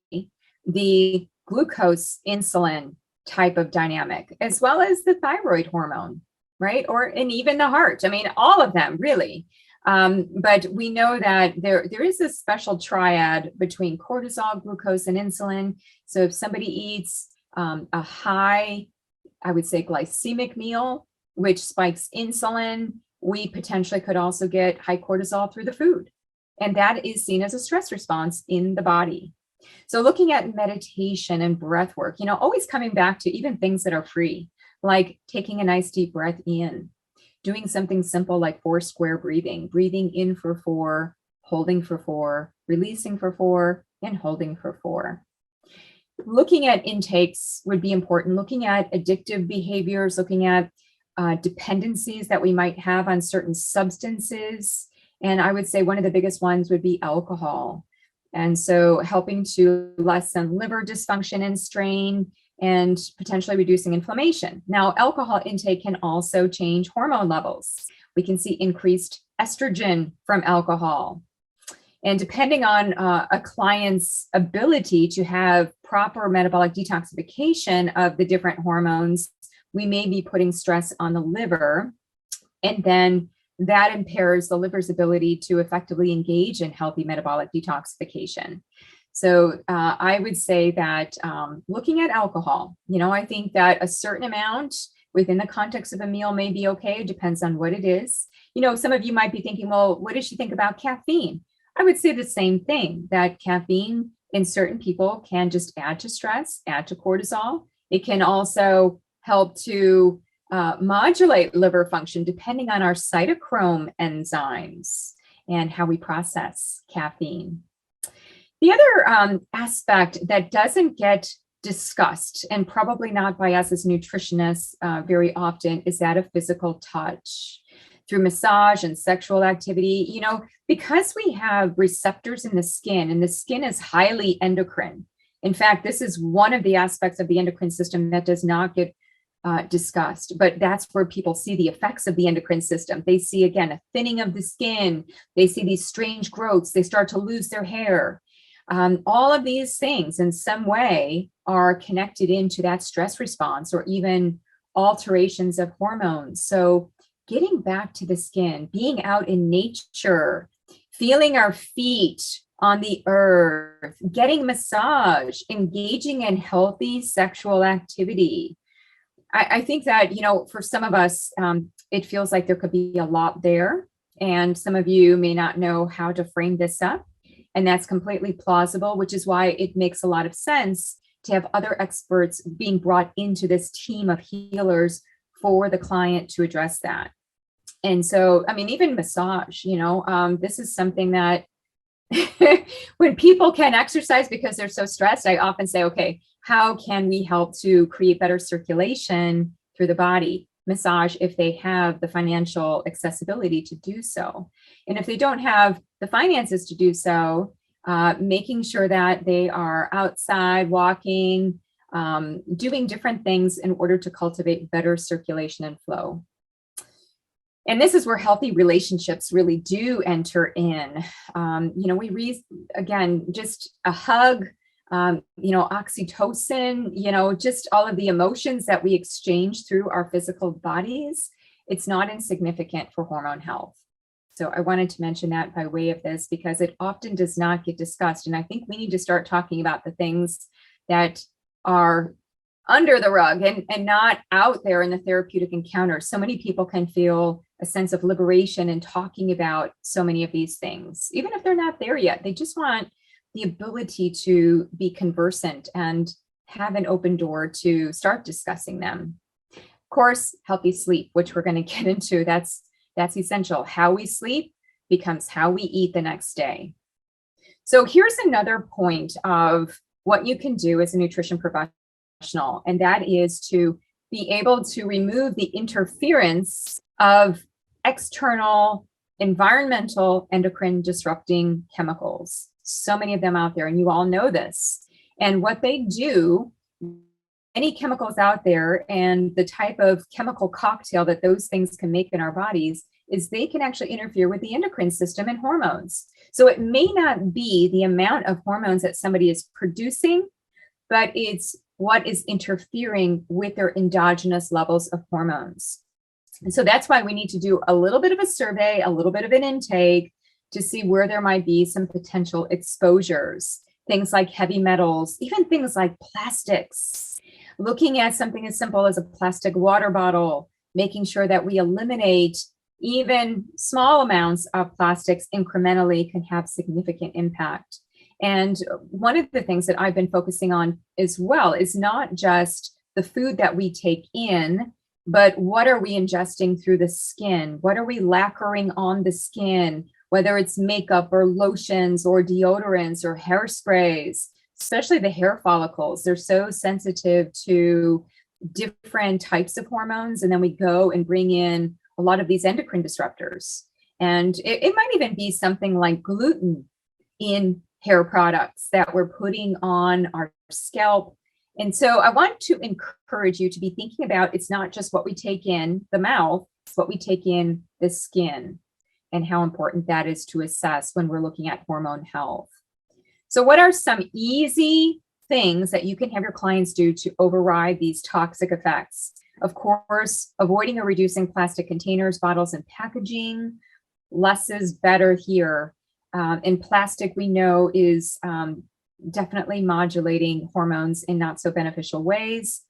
the glucose insulin type of dynamic, as well as the thyroid hormone, right? And even the heart. I mean, all of them really. But we know that there is a special triad between cortisol, glucose, and insulin. So if somebody eats a high, I would say, glycemic meal, which spikes insulin, we potentially could also get high cortisol through the food. And that is seen as a stress response in the body. So looking at meditation and breath work, always coming back to even things that are free, like taking a nice deep breath in, doing something simple like 4 square breathing in for 4, holding for 4, releasing for 4, and holding for 4. Looking at intakes would be important, looking at addictive behaviors, looking at dependencies that we might have on certain substances. And I would say one of the biggest ones would be alcohol. And so helping to lessen liver dysfunction and strain, and potentially reducing inflammation. Now, alcohol intake can also change hormone levels. We can see increased estrogen from alcohol. And depending on a client's ability to have proper metabolic detoxification of the different hormones, we may be putting stress on the liver, and then that impairs the liver's ability to effectively engage in healthy metabolic detoxification. So I would say that looking at alcohol, I think that a certain amount within the context of a meal may be okay. It depends on what it is. Some of you might be thinking, well, what does she think about caffeine? I would say the same thing, that caffeine in certain people can just add to stress, add to cortisol. It can also help to modulate liver function depending on our cytochrome enzymes and how we process caffeine. The other aspect that doesn't get discussed, and probably not by us as nutritionists very often, is that of physical touch. Through massage and sexual activity, because we have receptors in the skin, and the skin is highly endocrine. In fact, this is one of the aspects of the endocrine system that does not get discussed, but that's where people see the effects of the endocrine system. They see, again, a thinning of the skin. They see these strange growths. They start to lose their hair. All of these things in some way are connected into that stress response, or even alterations of hormones. So getting back to the skin, being out in nature, feeling our feet on the earth, getting massage, engaging in healthy sexual activity. I think that, for some of us, it feels like there could be a lot there, and some of you may not know how to frame this up, and that's completely plausible, which is why it makes a lot of sense to have other experts being brought into this team of healers for the client to address that. And so, even massage, this is something that when people can exercise because they're so stressed, I often say, okay, how can we help to create better circulation through the body? Massage, if they have the financial accessibility to do so. And if they don't have the finances to do so, making sure that they are outside walking, doing different things in order to cultivate better circulation and flow. And this is where healthy relationships really do enter in. Again, just a hug, oxytocin, just all of the emotions that we exchange through our physical bodies. It's not insignificant for hormone health. So I wanted to mention that by way of this, because it often does not get discussed. And I think we need to start talking about the things that are under the rug and not out there in the therapeutic encounter. So many people can feel a sense of liberation in talking about so many of these things, even if they're not there yet. They just want the ability to be conversant and have an open door to start discussing them. Of course, healthy sleep, which we're going to get into, that's essential. How we sleep becomes how we eat the next day. So here's another point of what you can do as a nutrition professional, and that is to be able to remove the interference of external environmental endocrine disrupting chemicals. So many of them out there, and you all know this. And what they do, any chemicals out there, and the type of chemical cocktail that those things can make in our bodies, is they can actually interfere with the endocrine system and hormones. So it may not be the amount of hormones that somebody is producing, but it's what is interfering with their endogenous levels of hormones. And so that's why we need to do a little bit of a survey, a little bit of an intake to see where there might be some potential exposures, things like heavy metals, even things like plastics. Looking at something as simple as a plastic water bottle, making sure that we eliminate even small amounts of plastics incrementally can have significant impact. And one of the things that I've been focusing on as well is not just the food that we take in, but what are we ingesting through the skin? What are we lacquering on the skin, whether it's makeup or lotions or deodorants or hairsprays, especially the hair follicles. They're so sensitive to different types of hormones. And then we go and bring in a lot of these endocrine disruptors. And it might even be something like gluten in hair products that we're putting on our scalp And so I want to encourage you to be thinking about, it's not just what we take in the mouth, it's what we take in the skin, and how important that is to assess when we're looking at hormone health. So what are some easy things that you can have your clients do to override these toxic effects? Of course, avoiding or reducing plastic containers, bottles, and packaging. Less is better here. And plastic, we know, is definitely modulating hormones in not so beneficial ways.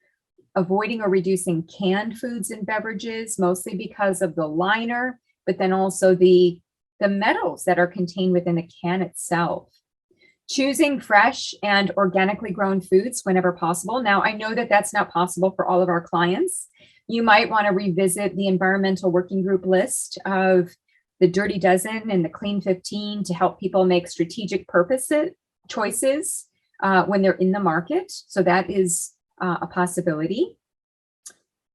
Avoiding or reducing canned foods and beverages, mostly because of the liner, but then also the metals that are contained within the can itself. Choosing fresh and organically grown foods whenever possible. Now, I know that that's not possible for all of our clients. You might want to revisit the environmental working group list of the Dirty Dozen and the Clean 15 to help people make strategic choices when they're in the market. So that is a possibility.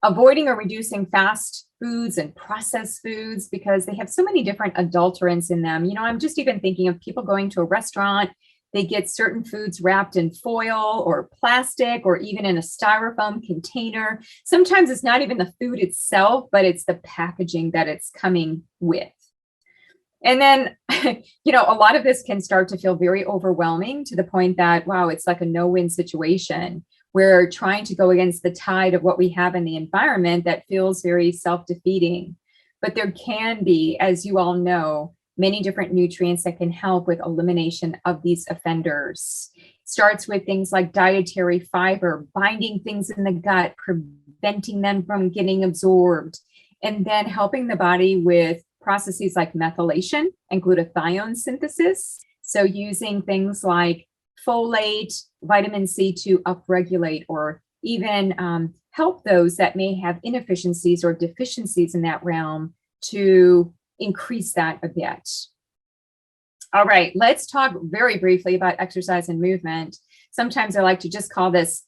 Avoiding or reducing fast foods and processed foods because they have so many different adulterants in them. You know, I'm just even thinking of people going to a restaurant, they get certain foods wrapped in foil or plastic or even in a styrofoam container. Sometimes it's not even the food itself, but it's the packaging that it's coming with. And then, you know, a lot of this can start to feel very overwhelming to the point that, wow, it's like a no-win situation. We're trying to go against the tide of what we have in the environment that feels very self-defeating. But there can be, as you all know, many different nutrients that can help with elimination of these offenders. It starts with things like dietary fiber, binding things in the gut, preventing them from getting absorbed, and then helping the body with processes like methylation and glutathione synthesis. So using things like folate, vitamin C to upregulate or even help those that may have inefficiencies or deficiencies in that realm to increase that a bit. All right, let's talk very briefly about exercise and movement. Sometimes I like to just call this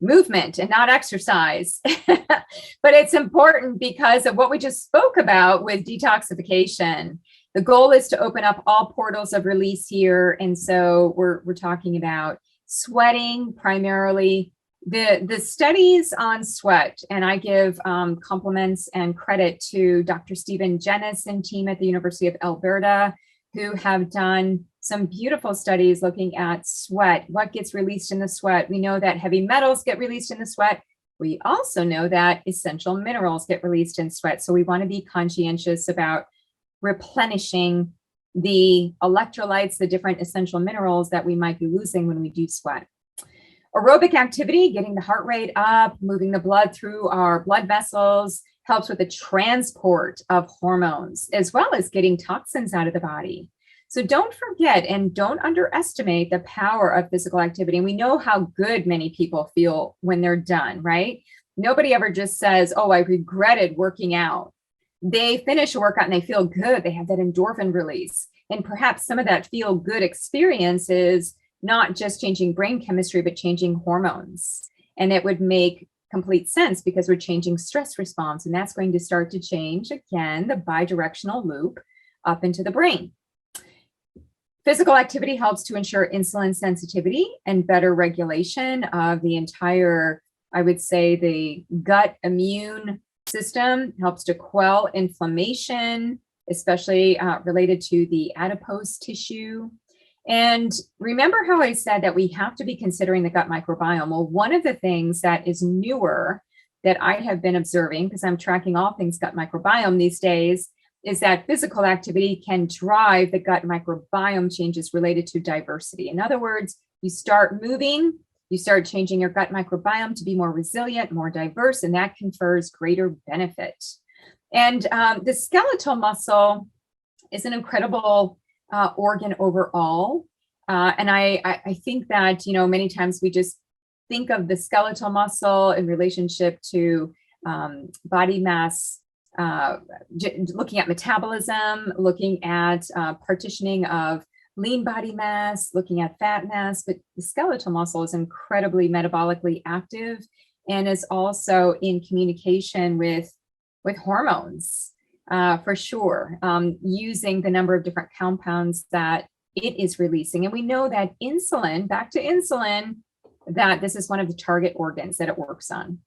movement and not exercise, but it's important because of what we just spoke about with detoxification. The goal is to open up all portals of release here. And so we're talking about sweating primarily. The studies on sweat, and I give compliments and credit to Dr. Stephen Jennis and team at the University of Alberta, who have done some beautiful studies looking at sweat, what gets released in the sweat. We know that heavy metals get released in the sweat. We also know that essential minerals get released in sweat. So we want to be conscientious about replenishing the electrolytes, the different essential minerals that we might be losing when we do sweat. Aerobic activity, getting the heart rate up, moving the blood through our blood vessels, helps with the transport of hormones, as well as getting toxins out of the body. So don't forget and don't underestimate the power of physical activity. And we know how good many people feel when they're done, right? Nobody ever just says, oh, I regretted working out. They finish a workout and they feel good. They have that endorphin release. And perhaps some of that feel good experience is not just changing brain chemistry, but changing hormones. And it would make complete sense because we're changing stress response. And that's going to start to change, again, the bidirectional loop up into the brain. Physical activity helps to ensure insulin sensitivity and better regulation of the entire, I would say, the gut immune system, helps to quell inflammation, especially related to the adipose tissue. And remember how I said that we have to be considering the gut microbiome. Well, one of the things that is newer that I have been observing, because I'm tracking all things gut microbiome these days, is that physical activity can drive the gut microbiome changes related to diversity. In other words, you start moving, you start changing your gut microbiome to be more resilient, more diverse, and that confers greater benefit. And the skeletal muscle is an incredible organ overall. And I think that, you know, many times we just think of the skeletal muscle in relationship to body mass, looking at metabolism, looking at partitioning of lean body mass, looking at fat mass, but the skeletal muscle is incredibly metabolically active and is also in communication with hormones. For sure, using the number of different compounds that it is releasing. And we know that insulin, back to insulin, that this is one of the target organs that it works on.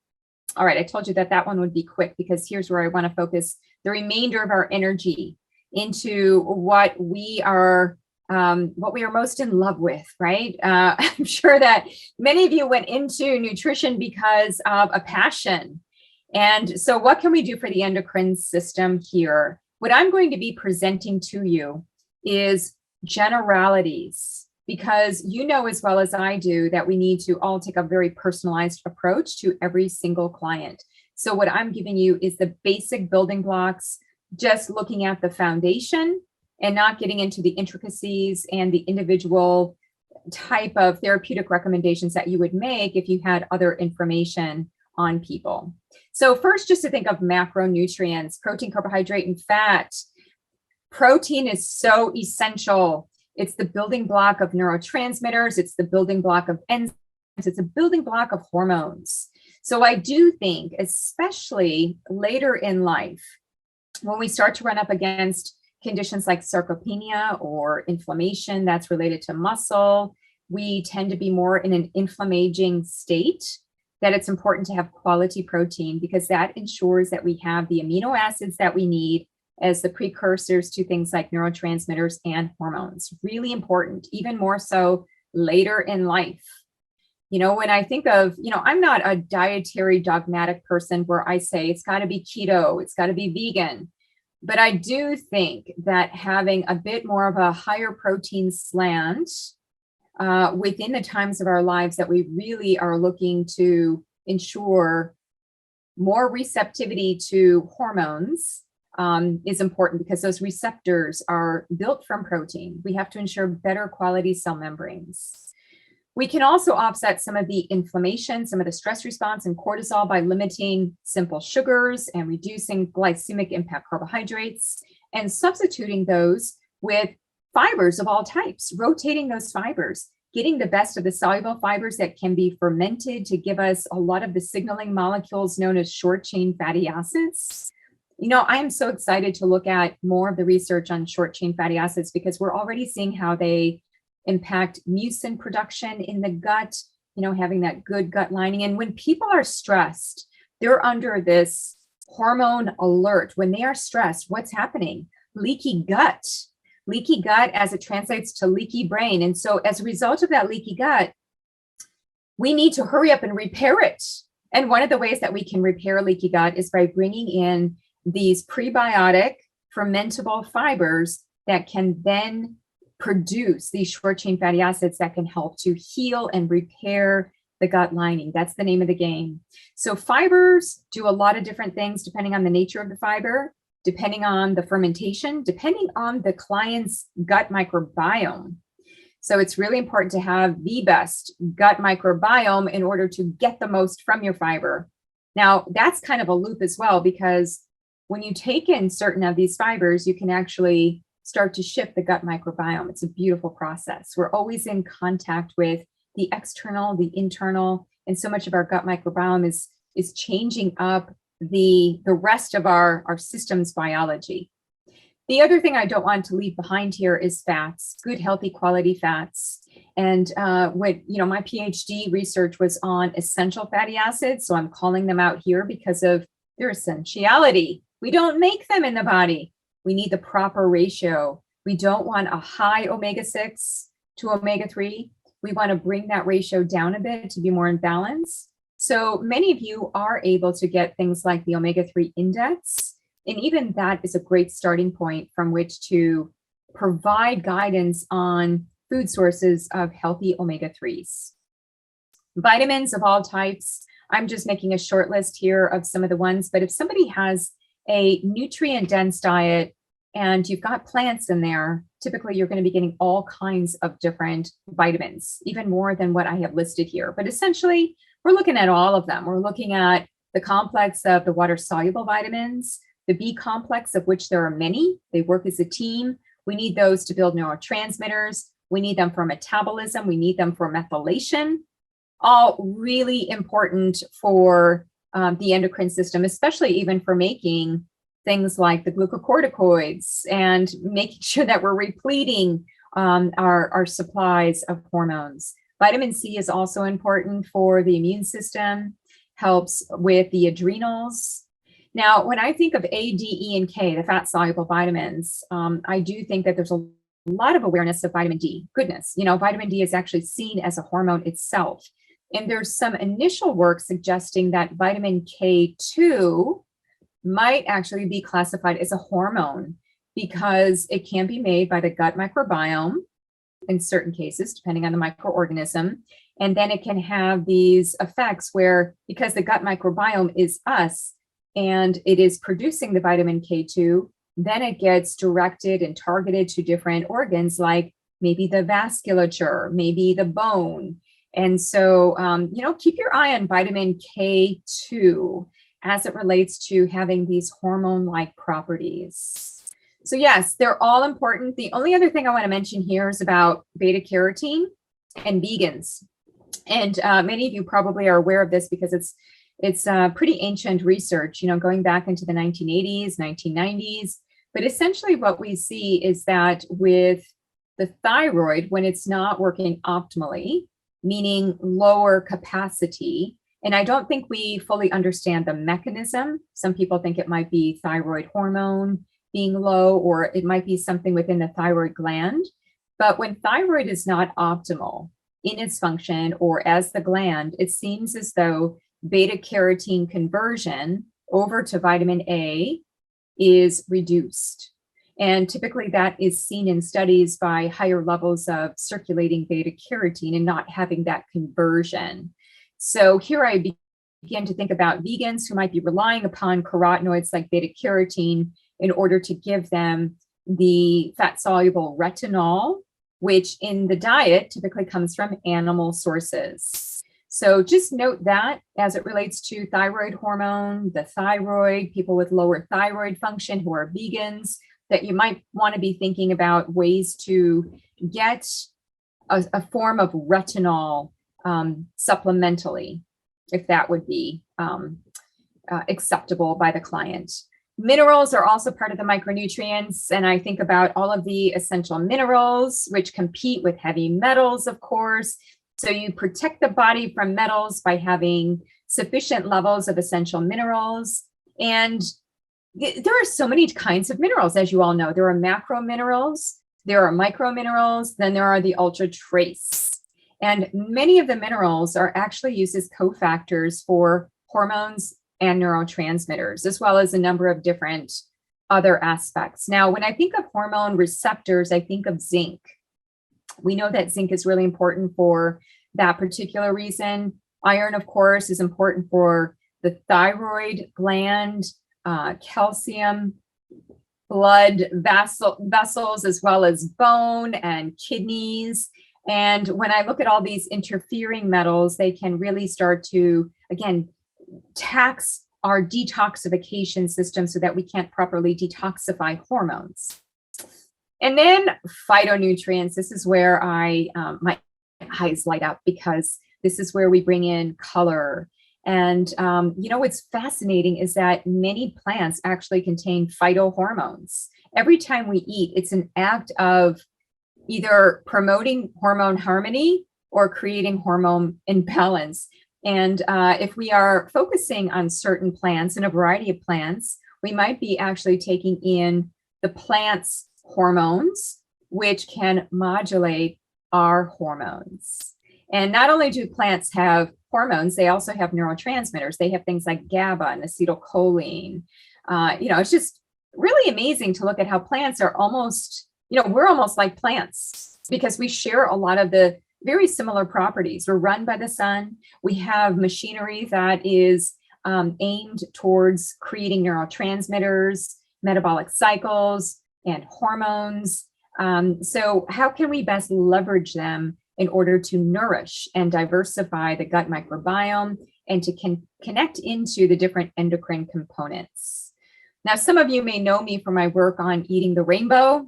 All right, I told you that that one would be quick because here's where I want to focus the remainder of our energy into what we are most in love with, right? I'm sure that many of you went into nutrition because of a passion. And so what can we do for the endocrine system here? What I'm going to be presenting to you is generalities, because you know as well as I do that we need to all take a very personalized approach to every single client. So what I'm giving you is the basic building blocks, just looking at the foundation and not getting into the intricacies and the individual type of therapeutic recommendations that you would make if you had other information on people. So first, just to think of macronutrients, protein, carbohydrate, and fat. Protein is so essential. It's the building block of neurotransmitters. It's the building block of enzymes. It's a building block of hormones. So I do think, especially later in life, when we start to run up against conditions like sarcopenia or inflammation that's related to muscle, we tend to be more in an inflammaging state, that it's important to have quality protein because that ensures that we have the amino acids that we need as the precursors to things like neurotransmitters and hormones. Really important, even more so later in life. You know, when I think of, I'm not a dietary dogmatic person where I say it's got to be keto, it's got to be vegan. But I do think that having a bit more of a higher protein slant within the times of our lives that we really are looking to ensure more receptivity to hormones is important, because those receptors are built from protein. We have to ensure better quality cell membranes. We can also offset some of the inflammation, some of the stress response and cortisol by limiting simple sugars and reducing glycemic impact carbohydrates and substituting those with fibers of all types, rotating those fibers, getting the best of the soluble fibers that can be fermented to give us a lot of the signaling molecules known as short chain fatty acids. I am so excited to look at more of the research on short chain fatty acids because we're already seeing how they impact mucin production in the gut, having that good gut lining. And when people are stressed, they're under this hormone alert. When they are stressed, what's happening? Leaky gut as it translates to leaky brain. And so as a result of that leaky gut, we need to hurry up and repair it. And one of the ways that we can repair leaky gut is by bringing in these prebiotic fermentable fibers that can then produce these short chain fatty acids that can help to heal and repair the gut lining. That's the name of the game. So fibers do a lot of different things depending on the nature of the fiber, depending on the fermentation, depending on the client's gut microbiome. So it's really important to have the best gut microbiome in order to get the most from your fiber. Now, that's kind of a loop as well, because when you take in certain of these fibers, you can actually start to shift the gut microbiome. It's a beautiful process. We're always in contact with the external, the internal, and so much of our gut microbiome is changing up the rest of our system's biology. The other thing I don't want to leave behind here is fats, good, healthy, quality fats. And my PhD research was on essential fatty acids. So I'm calling them out here because of their essentiality. We don't make them in the body. We need the proper ratio. We don't want a high omega-6 to omega-3. We want to bring that ratio down a bit to be more in balance. So many of you are able to get things like the omega-3 index. And even that is a great starting point from which to provide guidance on food sources of healthy omega-3s. Vitamins of all types. I'm just making a short list here of some of the ones, but if somebody has a nutrient-dense diet and you've got plants in there, typically you're going to be getting all kinds of different vitamins, even more than what I have listed here. But essentially, we're looking at all of them. We're looking at the complex of the water-soluble vitamins, the B complex, of which there are many. They work as a team. We need those to build neurotransmitters. We need them for metabolism. We need them for methylation. All really important for the endocrine system, especially even for making things like the glucocorticoids and making sure that we're repleting our supplies of hormones. Vitamin C is also important for the immune system, helps with the adrenals. Now, when I think of A, D, E, and K, the fat-soluble vitamins, I do think that there's a lot of awareness of vitamin D. Goodness, vitamin D is actually seen as a hormone itself. And there's some initial work suggesting that vitamin K2 might actually be classified as a hormone because it can be made by the gut microbiome in certain cases, depending on the microorganism. And then it can have these effects where, because the gut microbiome is us and it is producing the vitamin K2, then it gets directed and targeted to different organs, like maybe the vasculature, maybe the bone. And so, keep your eye on vitamin K2 as it relates to having these hormone-like properties. So yes, they're all important. The only other thing I want to mention here is about beta carotene and vegans. And many of you probably are aware of this because it's pretty ancient research, going back into the 1980s, 1990s. But essentially what we see is that with the thyroid, when it's not working optimally, meaning lower capacity, and I don't think we fully understand the mechanism. Some people think it might be thyroid hormone being low, or it might be something within the thyroid gland. But when thyroid is not optimal in its function or as the gland, it seems as though beta carotene conversion over to vitamin A is reduced. And typically that is seen in studies by higher levels of circulating beta carotene and not having that conversion. So here I begin to think about vegans who might be relying upon carotenoids like beta carotene in order to give them the fat-soluble retinol, which in the diet typically comes from animal sources. So just note that as it relates to thyroid hormone, the thyroid, people with lower thyroid function who are vegans, that you might want to be thinking about ways to get a form of retinol supplementally, if that would be acceptable by the client. Minerals are also part of the micronutrients, and I think about all of the essential minerals, which compete with heavy metals, of course. So you protect the body from metals by having sufficient levels of essential minerals. And there are so many kinds of minerals, as you all know. There are macro minerals, there are micro minerals, then there are the ultra trace. And many of the minerals are actually used as cofactors for hormones and neurotransmitters, as well as a number of different other aspects. Now, when I think of hormone receptors, I think of zinc. We know that zinc is really important for that particular reason. Iron, of course, is important for the thyroid gland, calcium, blood vessels, as well as bone and kidneys. And when I look at all these interfering metals, they can really start to, again, tax our detoxification system so that we can't properly detoxify hormones. And then phytonutrients. This is where my eyes light up, because this is where we bring in color. And what's fascinating is that many plants actually contain phytohormones. Every time we eat, it's an act of either promoting hormone harmony or creating hormone imbalance. And if we are focusing on certain plants and a variety of plants, we might be actually taking in the plant's hormones, which can modulate our hormones. And not only do plants have hormones, they also have neurotransmitters. They have things like GABA and acetylcholine. It's just really amazing to look at how plants are almost, we're almost like plants because we share a lot of the very similar properties. We're run by the sun. We have machinery that is aimed towards creating neurotransmitters, metabolic cycles, and hormones. So how can we best leverage them in order to nourish and diversify the gut microbiome and to connect into the different endocrine components? Now, some of you may know me from my work on eating the rainbow.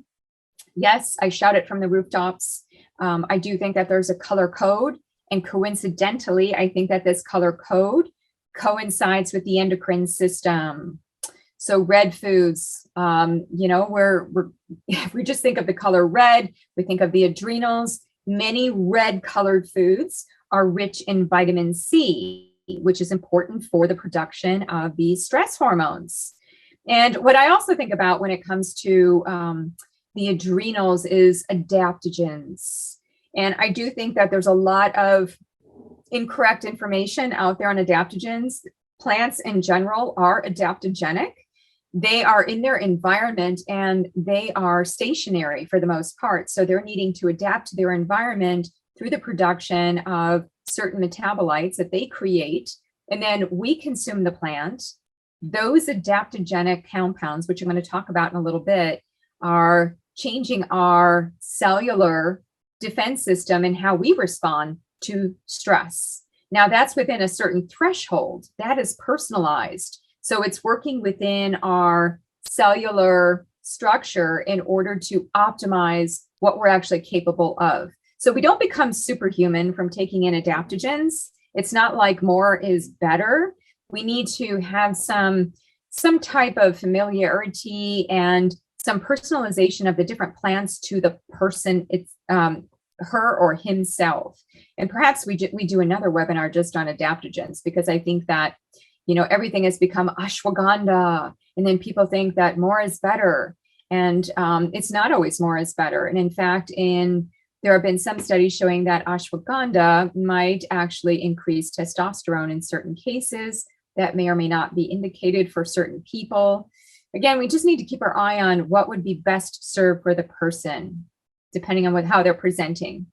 Yes, I shout it from the rooftops. I do think that there's a color code, and coincidentally, I think that this color code coincides with the endocrine system. So red foods, if we just think of the color red, we think of the adrenals, Many red colored foods are rich in vitamin C, which is important for the production of these stress hormones. And what I also think about when it comes to the adrenals is adaptogens. And I do think that there's a lot of incorrect information out there on adaptogens. Plants in general are adaptogenic. They are in their environment and they are stationary for the most part. So they're needing to adapt to their environment through the production of certain metabolites that they create. And then we consume the plant. Those adaptogenic compounds, which I'm going to talk about in a little bit, are changing our cellular defense system and how we respond to stress. Now, that's within a certain threshold. That is personalized. So it's working within our cellular structure in order to optimize what we're actually capable of. So we don't become superhuman from taking in adaptogens. It's not like more is better. We need to have some type of familiarity and some personalization of the different plants to the person, it's her or himself. And perhaps we do another webinar just on adaptogens, because I think that, you know, everything has become ashwagandha, and then people think that more is better. And it's not always more is better. And in fact, there have been some studies showing that ashwagandha might actually increase testosterone in certain cases. That may or may not be indicated for certain people. Again, we just need to keep our eye on what would be best served for the person, depending on how they're presenting.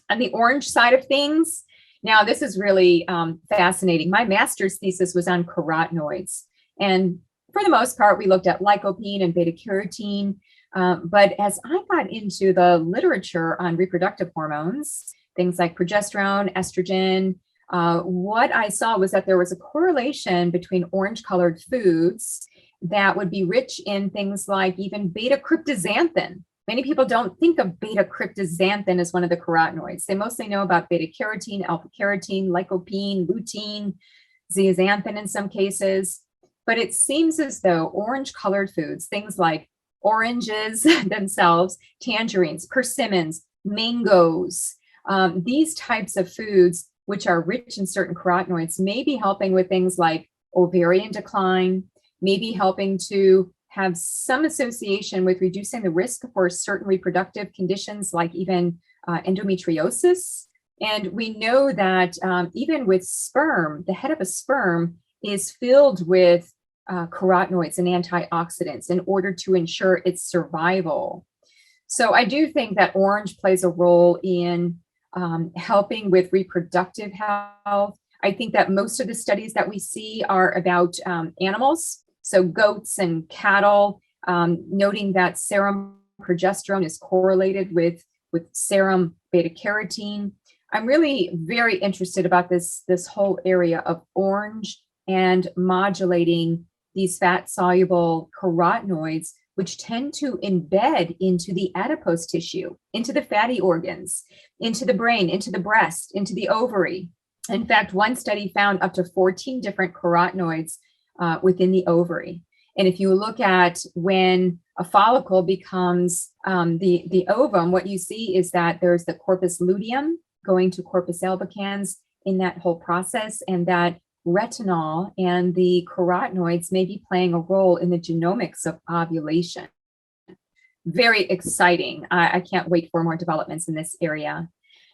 On the orange side of things, now this is really fascinating. My master's thesis was on carotenoids. And for the most part, we looked at lycopene and beta carotene. But as I got into the literature on reproductive hormones, things like progesterone, estrogen, what I saw was that there was a correlation between orange-colored foods that would be rich in things like even beta-cryptozanthin. Many people don't think of beta-cryptozanthin as one of the carotenoids. They mostly know about beta-carotene, alpha-carotene, lycopene, lutein, zeaxanthin in some cases. But it seems as though orange-colored foods, things like oranges themselves, tangerines, persimmons, mangoes, these types of foods, which are rich in certain carotenoids, may be helping with things like ovarian decline, maybe helping to have some association with reducing the risk for certain reproductive conditions like even endometriosis. And we know that even with sperm, the head of a sperm is filled with carotenoids and antioxidants in order to ensure its survival. So I do think that orange plays a role in helping with reproductive health. I think that most of the studies that we see are about animals, so goats and cattle, noting that serum progesterone is correlated with serum beta carotene. I'm really very interested about this whole area of orange and modulating these fat-soluble carotenoids, which tend to embed into the adipose tissue, into the fatty organs, into the brain, into the breast, into the ovary. In fact, one study found up to 14 different carotenoids within the ovary. And if you look at when a follicle becomes the ovum, what you see is that there's the corpus luteum going to corpus albicans in that whole process, and that retinol and the carotenoids may be playing a role in the genomics of ovulation. Very exciting. I can't wait for more developments in this area.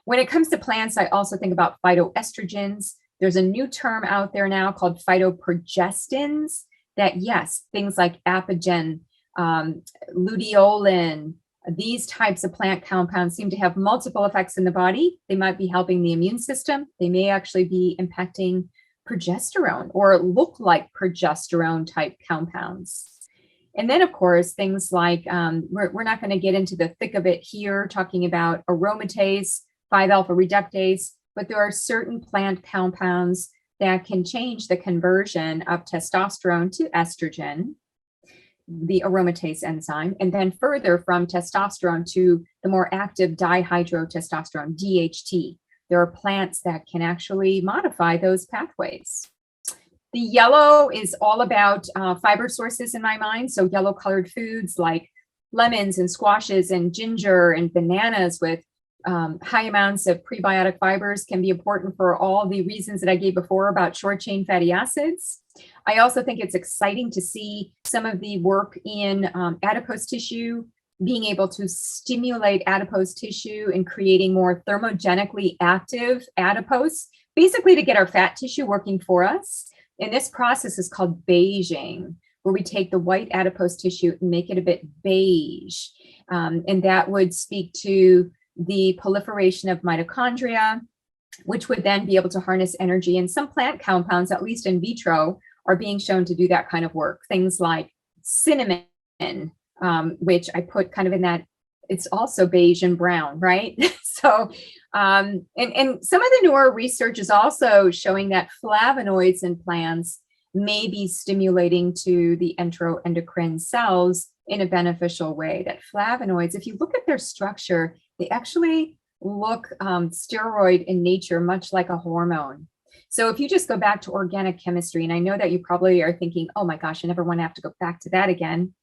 When it comes to plants, I also think about phytoestrogens. There's a new term out there now called phytoprogestins that, yes, things like apigen, luteolin, these types of plant compounds seem to have multiple effects in the body. They might be helping the immune system. They may actually be impacting progesterone or look like progesterone type compounds. And then, of course, things like, we're not going to get into the thick of it here, talking about aromatase, 5-alpha reductase, but there are certain plant compounds that can change the conversion of testosterone to estrogen, the aromatase enzyme, and then further from testosterone to the more active dihydrotestosterone, DHT. There are plants that can actually modify those pathways. The yellow is all about fiber sources in my mind. So yellow colored foods like lemons and squashes and ginger and bananas with high amounts of prebiotic fibers can be important for all the reasons that I gave before about short chain fatty acids. I also think it's exciting to see some of the work in adipose tissue, being able to stimulate adipose tissue and creating more thermogenically active adipose, basically to get our fat tissue working for us. And this process is called beiging, where we take the white adipose tissue and make it a bit beige. And that would speak to the proliferation of mitochondria, which would then be able to harness energy. And some plant compounds, at least in vitro, are being shown to do that kind of work. Things like cinnamon, which I put kind of in that, it's also beige and brown, right? So, and some of the newer research is also showing that flavonoids in plants may be stimulating to the enteroendocrine cells in a beneficial way. That flavonoids, if you look at their structure, they actually look steroid in nature, much like a hormone. So if you just go back to organic chemistry, and I know that you probably are thinking, oh my gosh, I never want to have to go back to that again.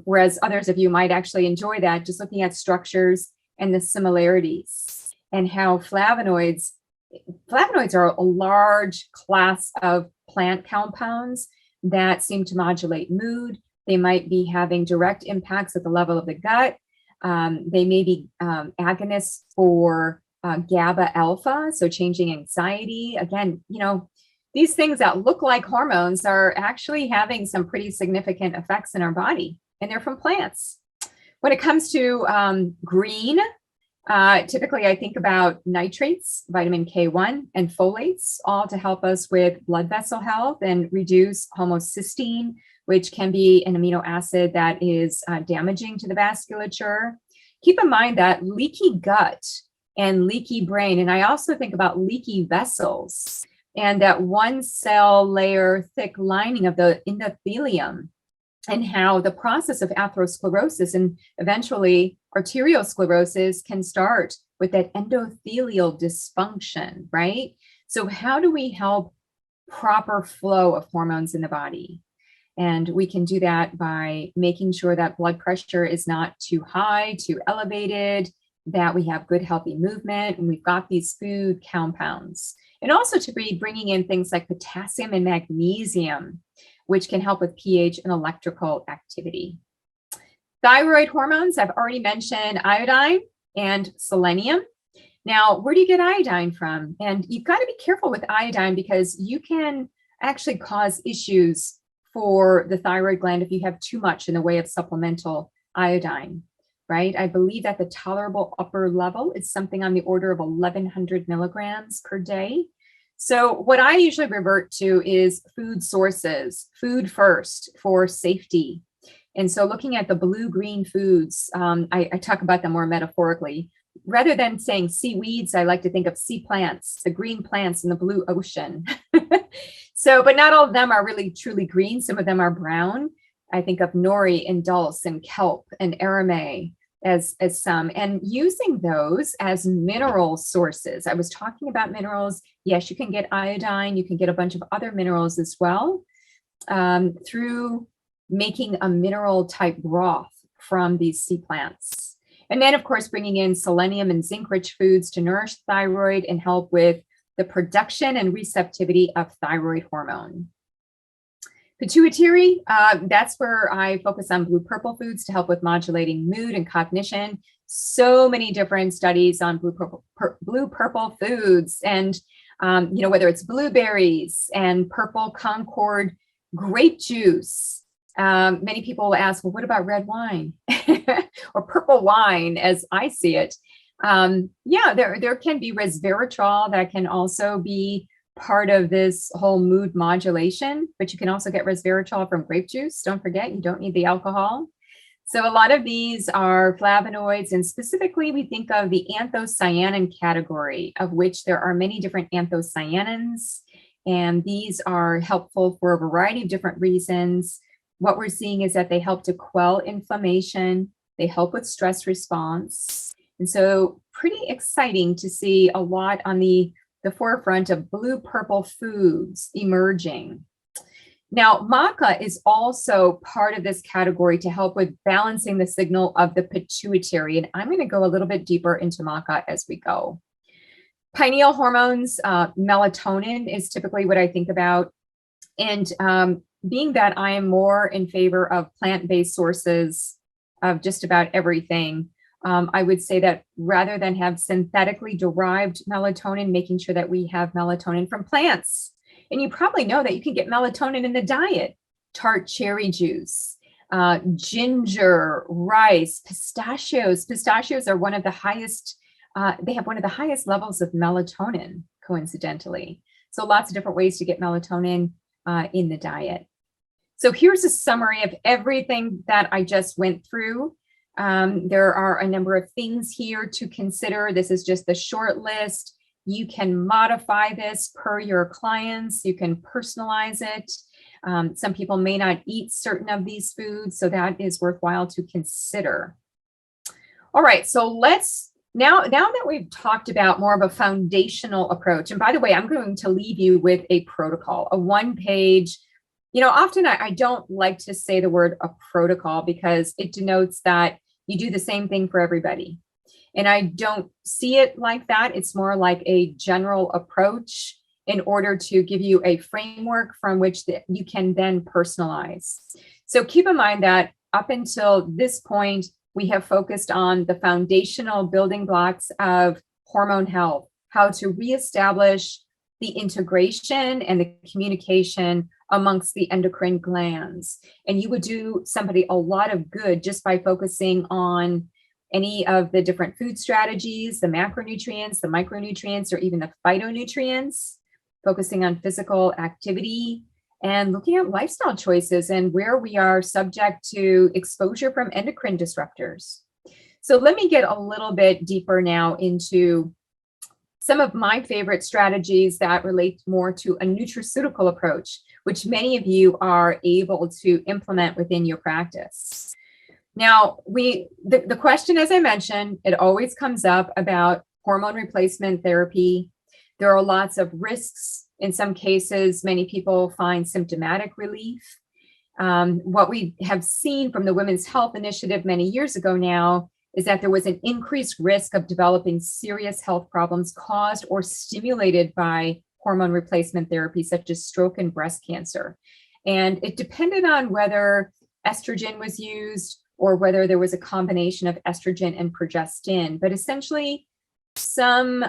Whereas others of you might actually enjoy that, just looking at structures and the similarities and how flavonoids are a large class of plant compounds that seem to modulate mood. They might be having direct impacts at the level of the gut. They may be agonists for GABA alpha, so changing anxiety. Again, these things that look like hormones are actually having some pretty significant effects in our body, and they're from plants. When it comes to green, typically I think about nitrates, vitamin K1, and folates, all to help us with blood vessel health and reduce homocysteine, which can be an amino acid that is damaging to the vasculature. Keep in mind that leaky gut and leaky brain, and I also think about leaky vessels and that one cell layer thick lining of the endothelium, and how the process of atherosclerosis and eventually arteriosclerosis can start with that endothelial dysfunction, right? So how do we help proper flow of hormones in the body? And we can do that by making sure that blood pressure is not too high, too elevated, that we have good, healthy movement, and we've got these food compounds. And also to be bringing in things like potassium and magnesium, which can help with pH and electrical activity. Thyroid hormones, I've already mentioned iodine and selenium. Now, where do you get iodine from? And you've got to be careful with iodine because you can actually cause issues for the thyroid gland if you have too much in the way of supplemental iodine, right? I believe that the tolerable upper level is something on the order of 1,100 milligrams per day. So what I usually revert to is food sources, food first for safety. And so looking at the blue-green foods, I talk about them more metaphorically. Rather than saying seaweeds, I like to think of sea plants, the green plants in the blue ocean. So, but not all of them are really truly green. Some of them are brown. I think of nori and dulse and kelp and aramay as some, and using those as mineral sources. I was talking about minerals. Yes, you can get iodine. You can get a bunch of other minerals as well through making a mineral type broth from these sea plants. And then, of course, bringing in selenium and zinc-rich foods to nourish the thyroid and help with the production and receptivity of thyroid hormone. Pituitary, that's where I focus on blue-purple foods to help with modulating mood and cognition. So many different studies on blue-purple foods, and whether it's blueberries and purple Concord grape juice. Many people will ask, well, what about red wine or purple wine as I see it? There can be resveratrol that can also be part of this whole mood modulation, but you can also get resveratrol from grape juice. Don't forget, you don't need the alcohol. So a lot of these are flavonoids, and specifically we think of the anthocyanin category, of which there are many different anthocyanins, and these are helpful for a variety of different reasons. What we're seeing is that they help to quell inflammation, they help with stress response. And so pretty exciting to see a lot on the forefront of blue-purple foods emerging. Now, maca is also part of this category to help with balancing the signal of the pituitary. And I'm going to go a little bit deeper into maca as we go. Pineal hormones, melatonin is typically what I think about. And being that I am more in favor of plant-based sources of just about everything, I would say that rather than have synthetically derived melatonin, making sure that we have melatonin from plants. And you probably know that you can get melatonin in the diet: tart cherry juice, ginger, rice, pistachios. Pistachios are one of the highest, they have one of the highest levels of melatonin, coincidentally. So lots of different ways to get melatonin in the diet. So here's a summary of everything that I just went through. There are a number of things here to consider. This is just the short list. You can modify this per your clients. You can personalize it. Some people may not eat certain of these foods, so that is worthwhile to consider. All right, so let's, now that we've talked about more of a foundational approach, and by the way, I'm going to leave you with a protocol, a one-page. You know, often I don't like to say the word a protocol because it denotes that you do the same thing for everybody. And I don't see it like that. It's more like a general approach in order to give you a framework from which you can then personalize. So keep in mind that up until this point, we have focused on the foundational building blocks of hormone health, how to reestablish the integration and the communication amongst the endocrine glands. And you would do somebody a lot of good just by focusing on any of the different food strategies, the macronutrients, the micronutrients, or even the phytonutrients, focusing on physical activity and looking at lifestyle choices and where we are subject to exposure from endocrine disruptors. So let me get a little bit deeper now into some of my favorite strategies that relate more to a nutraceutical approach, which many of you are able to implement within your practice. Now, the question, as I mentioned, it always comes up about hormone replacement therapy. There are lots of risks. In some cases, many people find symptomatic relief. What we have seen from the Women's Health Initiative many years ago now is that there was an increased risk of developing serious health problems caused or stimulated by hormone replacement therapy, such as stroke and breast cancer. And it depended on whether estrogen was used or whether there was a combination of estrogen and progestin, but essentially some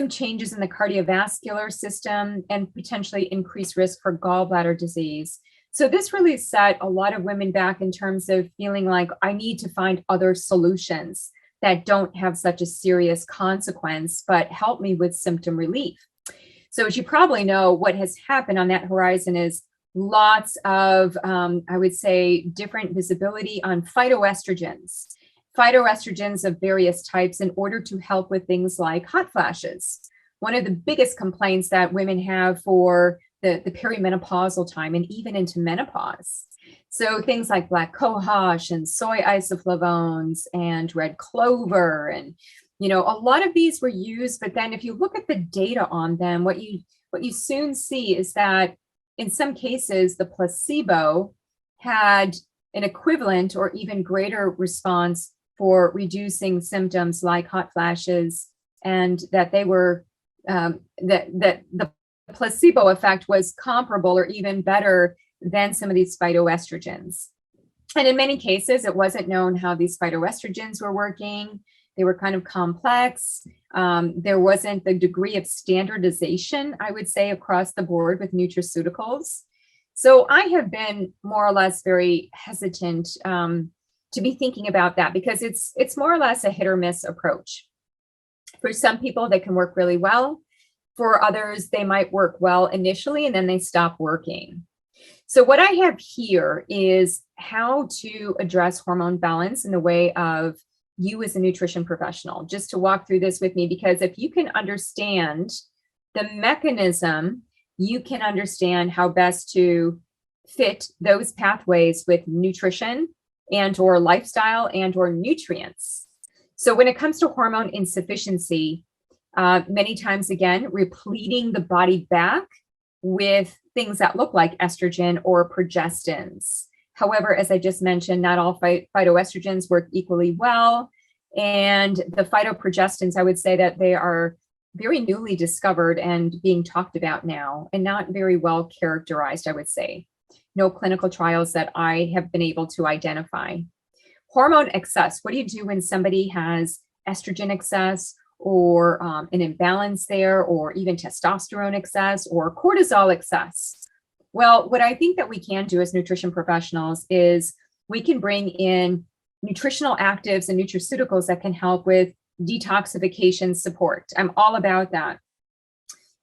changes in the cardiovascular system and potentially increased risk for gallbladder disease. So this really set a lot of women back in terms of feeling like I need to find other solutions that don't have such a serious consequence, but help me with symptom relief. So as you probably know, what has happened on that horizon is lots of, I would say, different visibility on phytoestrogens of various types in order to help with things like hot flashes. One of the biggest complaints that women have for the perimenopausal time and even into menopause. So things like black cohosh and soy isoflavones and red clover, and a lot of these were used, but then if you look at the data on them, what you soon see is that in some cases, the placebo had an equivalent or even greater response for reducing symptoms like hot flashes, and that they were that the placebo effect was comparable or even better than some of these phytoestrogens. And in many cases, it wasn't known how these phytoestrogens were working. They were kind of complex. There wasn't the degree of standardization, I would say, across the board with nutraceuticals. So I have been more or less very hesitant to be thinking about that because it's more or less a hit or miss approach. For some people, they can work really well. For others, they might work well initially and then they stop working. So what I have here is how to address hormone balance in the way of you as a nutrition professional, just to walk through this with me, because if you can understand the mechanism, you can understand how best to fit those pathways with nutrition and or lifestyle and or nutrients. So when it comes to hormone insufficiency, many times again, repleting the body back with things that look like estrogen or progestins. However, as I just mentioned, not all phytoestrogens work equally well. And the phytoprogestins, I would say that they are very newly discovered and being talked about now, and not very well characterized, I would say. No clinical trials that I have been able to identify. Hormone excess. What do you do when somebody has estrogen excess, or an imbalance there, or even testosterone excess or cortisol excess? Well, what I think that we can do as nutrition professionals is we can bring in nutritional actives and nutraceuticals that can help with detoxification support. I'm all about that,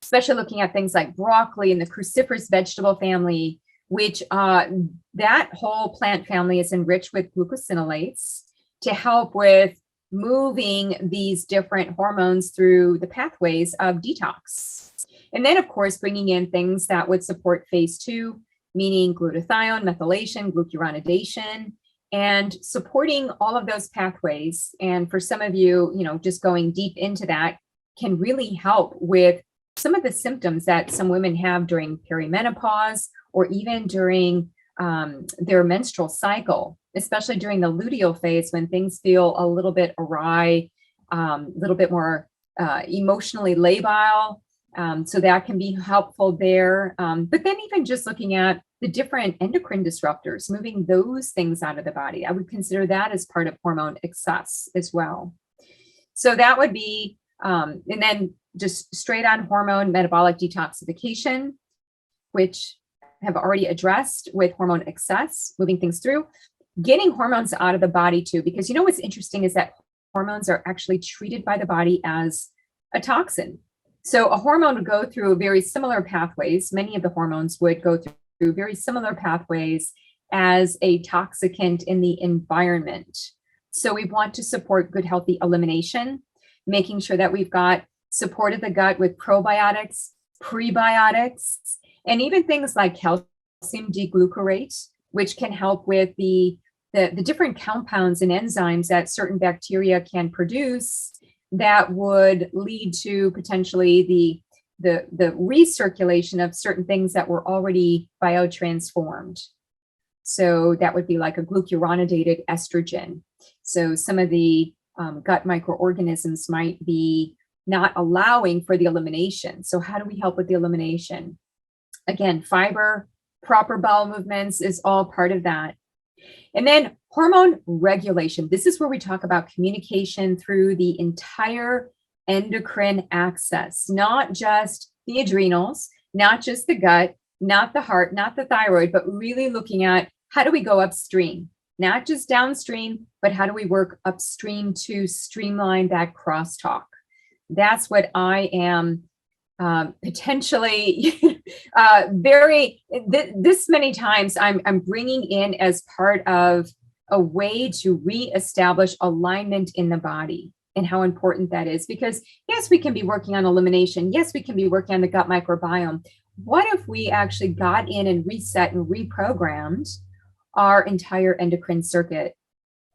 especially looking at things like broccoli and the cruciferous vegetable family, which that whole plant family is enriched with glucosinolates to help with moving these different hormones through the pathways of detox. And then, of course, bringing in things that would support phase 2, meaning glutathione, methylation, glucuronidation, and supporting all of those pathways. And for some of you, just going deep into that can really help with some of the symptoms that some women have during perimenopause, or even during their menstrual cycle, especially during the luteal phase when things feel a little bit awry, a little bit more emotionally labile. So that can be helpful there. But then even just looking at the different endocrine disruptors, moving those things out of the body, I would consider that as part of hormone excess as well. So that would be, and then just straight on hormone metabolic detoxification, which have already addressed with hormone excess, moving things through, getting hormones out of the body too, because what's interesting is that hormones are actually treated by the body as a toxin. So a hormone would go through very similar pathways. Many of the hormones would go through very similar pathways as a toxicant in the environment. So we want to support good, healthy elimination, making sure that we've got support of the gut with probiotics, prebiotics, and even things like calcium deglucarate, which can help with the different compounds and enzymes that certain bacteria can produce that would lead to potentially the recirculation of certain things that were already biotransformed. So that would be like a glucuronidated estrogen. So some of the gut microorganisms might be not allowing for the elimination. So how do we help with the elimination? Again, fiber, proper bowel movements is all part of that. And then hormone regulation. This is where we talk about communication through the entire endocrine axis, not just the adrenals, not just the gut, not the heart, not the thyroid, but really looking at how do we go upstream, not just downstream, but how do we work upstream to streamline that crosstalk? That's what I am potentially this many times I'm bringing in as part of a way to reestablish alignment in the body, and how important that is. Because yes, we can be working on elimination. Yes, we can be working on the gut microbiome. What if we actually got in and reset and reprogrammed our entire endocrine circuit?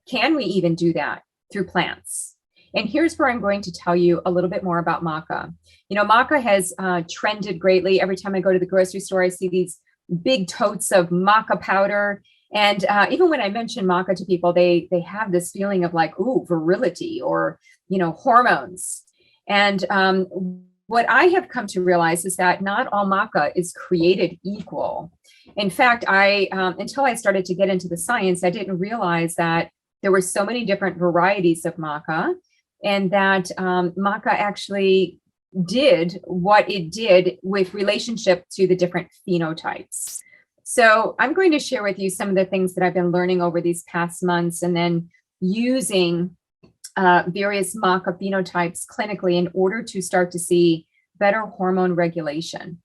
Can we even do that through plants? And here's where I'm going to tell you a little bit more about maca. Maca has trended greatly. Every time I go to the grocery store, I see these big totes of maca powder. And even when I mention maca to people, they have this feeling of like, ooh, virility or, hormones. And what I have come to realize is that not all maca is created equal. In fact, until I started to get into the science, I didn't realize that there were so many different varieties of maca, and that maca actually did what it did with relationship to the different phenotypes. So I'm going to share with you some of the things that I've been learning over these past months, and then using various maca phenotypes clinically in order to start to see better hormone regulation.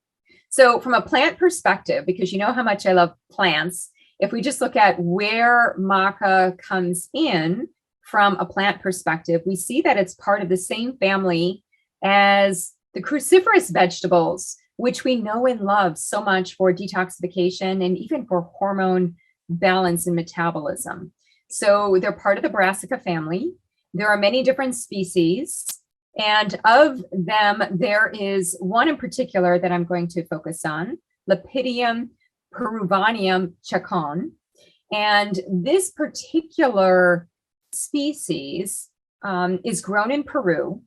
So from a plant perspective, because you know how much I love plants, if we just look at where maca comes in from a plant perspective, we see that it's part of the same family as the cruciferous vegetables, which we know and love so much for detoxification and even for hormone balance and metabolism. So they're part of the brassica family. There are many different species, And of them, there is one in particular that I'm going to focus on, Lepidium peruvianum chacon. And this particular species is grown in Peru.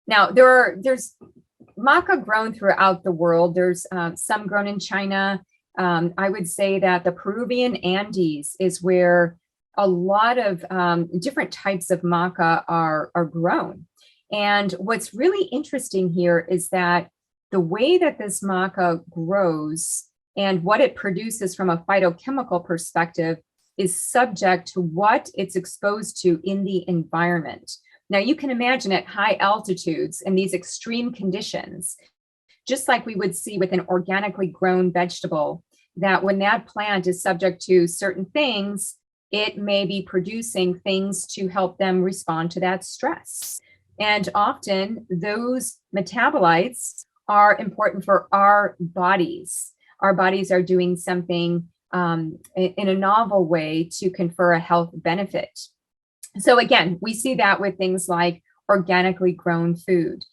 Now, there's maca grown throughout the world. There's some grown in China. I would say that the Peruvian Andes is where a lot of different types of maca are grown. And what's really interesting here is that the way that this maca grows and what it produces from a phytochemical perspective is subject to what it's exposed to in the environment. Now, you can imagine at high altitudes and these extreme conditions, just like we would see with an organically grown vegetable, that when that plant is subject to certain things, it may be producing things to help them respond to that stress. And often those metabolites are important for our bodies. Our bodies are doing something in a novel way to confer a health benefit. So again, we see that with things like organically grown food.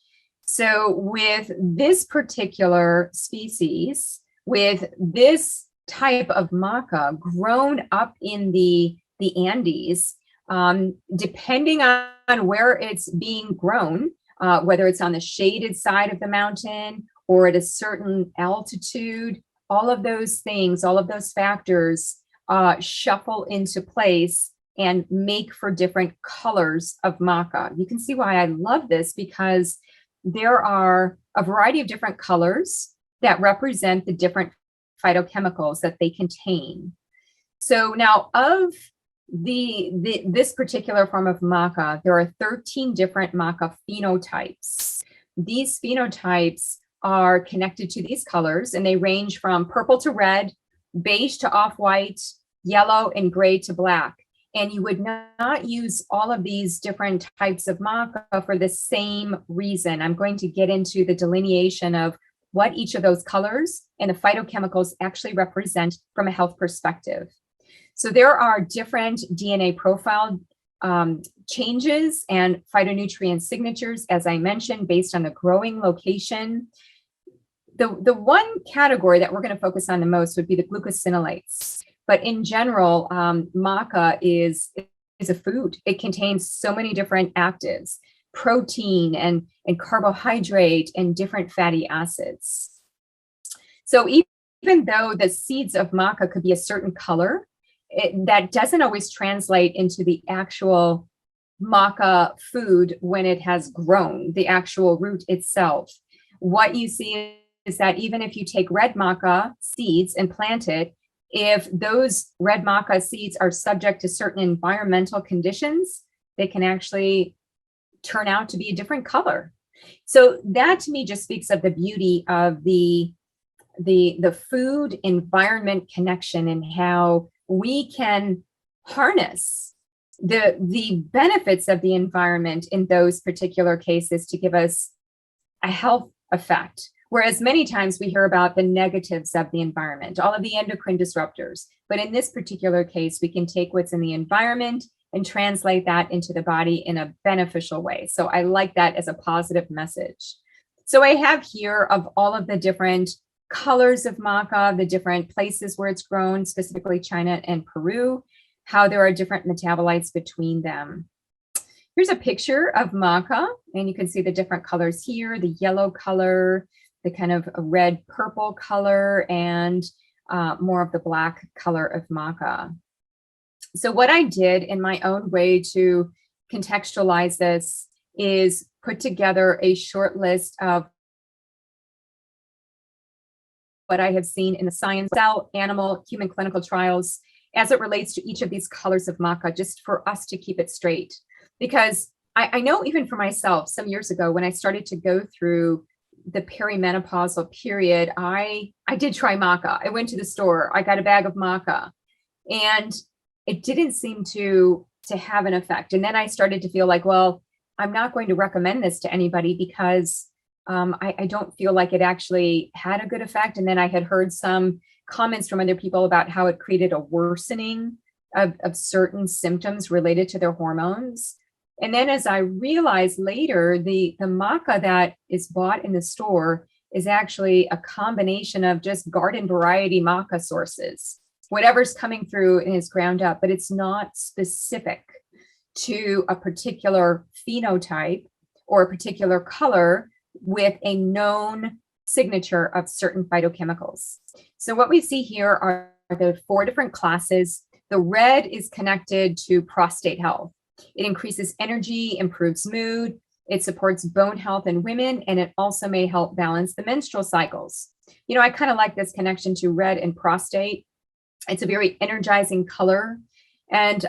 So with this particular species, with this type of maca grown up in the Andes, depending on where it's being grown, whether it's on the shaded side of the mountain or at a certain altitude, all of those things, all of those factors shuffle into place and make for different colors of maca. You can see why I love this, because there are a variety of different colors that represent the different phytochemicals that they contain. So now of this particular form of maca, there are 13 different maca phenotypes. These phenotypes are connected to these colors, and they range from purple to red, beige to off-white, yellow, and gray to black. And you would not use all of these different types of maca for the same reason. I'm going to get into the delineation of what each of those colors and the phytochemicals actually represent from a health perspective. So there are different DNA profile changes and phytonutrient signatures, as I mentioned, based on the growing location. The one category that we're going to focus on the most would be the glucosinolates. But in general, maca is a food. It contains so many different actives, protein and carbohydrate and different fatty acids. So even though the seeds of maca could be a certain color, that doesn't always translate into the actual maca food when it has grown, the actual root itself. What you see is that even if you take red maca seeds and plant it, if those red maca seeds are subject to certain environmental conditions, they can actually turn out to be a different color. So that to me just speaks of the beauty of the food environment connection and how we can harness the benefits of the environment in those particular cases to give us a health effect. Whereas many times we hear about the negatives of the environment, all of the endocrine disruptors. But in this particular case, we can take what's in the environment and translate that into the body in a beneficial way. So I like that as a positive message. So I have here of all of the different colors of maca, the different places where it's grown, specifically China and Peru, how there are different metabolites between them. Here's a picture of maca, and you can see the different colors here, the yellow color, the kind of a red purple color, and more of the black color of maca. So what I did in my own way to contextualize this is put together a short list of what I have seen in the science, cell, animal, human clinical trials as it relates to each of these colors of maca, just for us to keep it straight. Because I know even for myself, some years ago, when I started to go through the perimenopausal period, I did try maca. I went to the store, I got a bag of maca, and it didn't seem to have an effect. And then I started to feel like, well, I'm not going to recommend this to anybody because I don't feel like it actually had a good effect. And then I had heard some comments from other people about how it created a worsening of certain symptoms related to their hormones. And then as I realized later, the maca that is bought in the store is actually a combination of just garden variety maca sources. Whatever's coming through is ground up, but it's not specific to a particular phenotype or a particular color with a known signature of certain phytochemicals. So what we see here are the 4 different classes. The red is connected to prostate health. It increases energy, improves mood, it supports bone health in women, and it also may help balance the menstrual cycles. You know, I kind of like this connection to red and prostate. It's a very energizing color. And,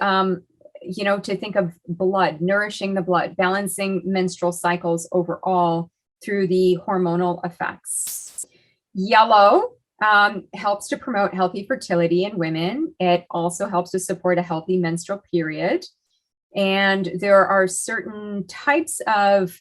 you know, to think of blood, nourishing the blood, balancing menstrual cycles overall through the hormonal effects. Yellow helps to promote healthy fertility in women. It also helps to support a healthy menstrual period. And there are certain types of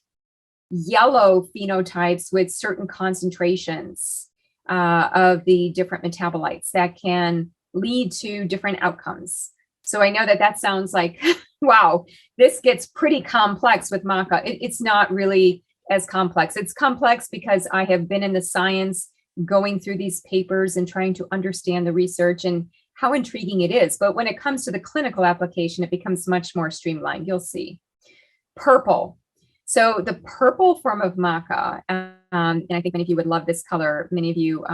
yellow phenotypes with certain concentrations of the different metabolites that can lead to different outcomes. So I know that that sounds like, wow, this gets pretty complex with maca. It's not really as complex. It's complex because I have been in the science going through these papers and trying to understand the research and how intriguing it is. But when it comes to the clinical application, it becomes much more streamlined. You'll see. Purple. So the purple form of maca, and I think many of you would love this color. Many of you,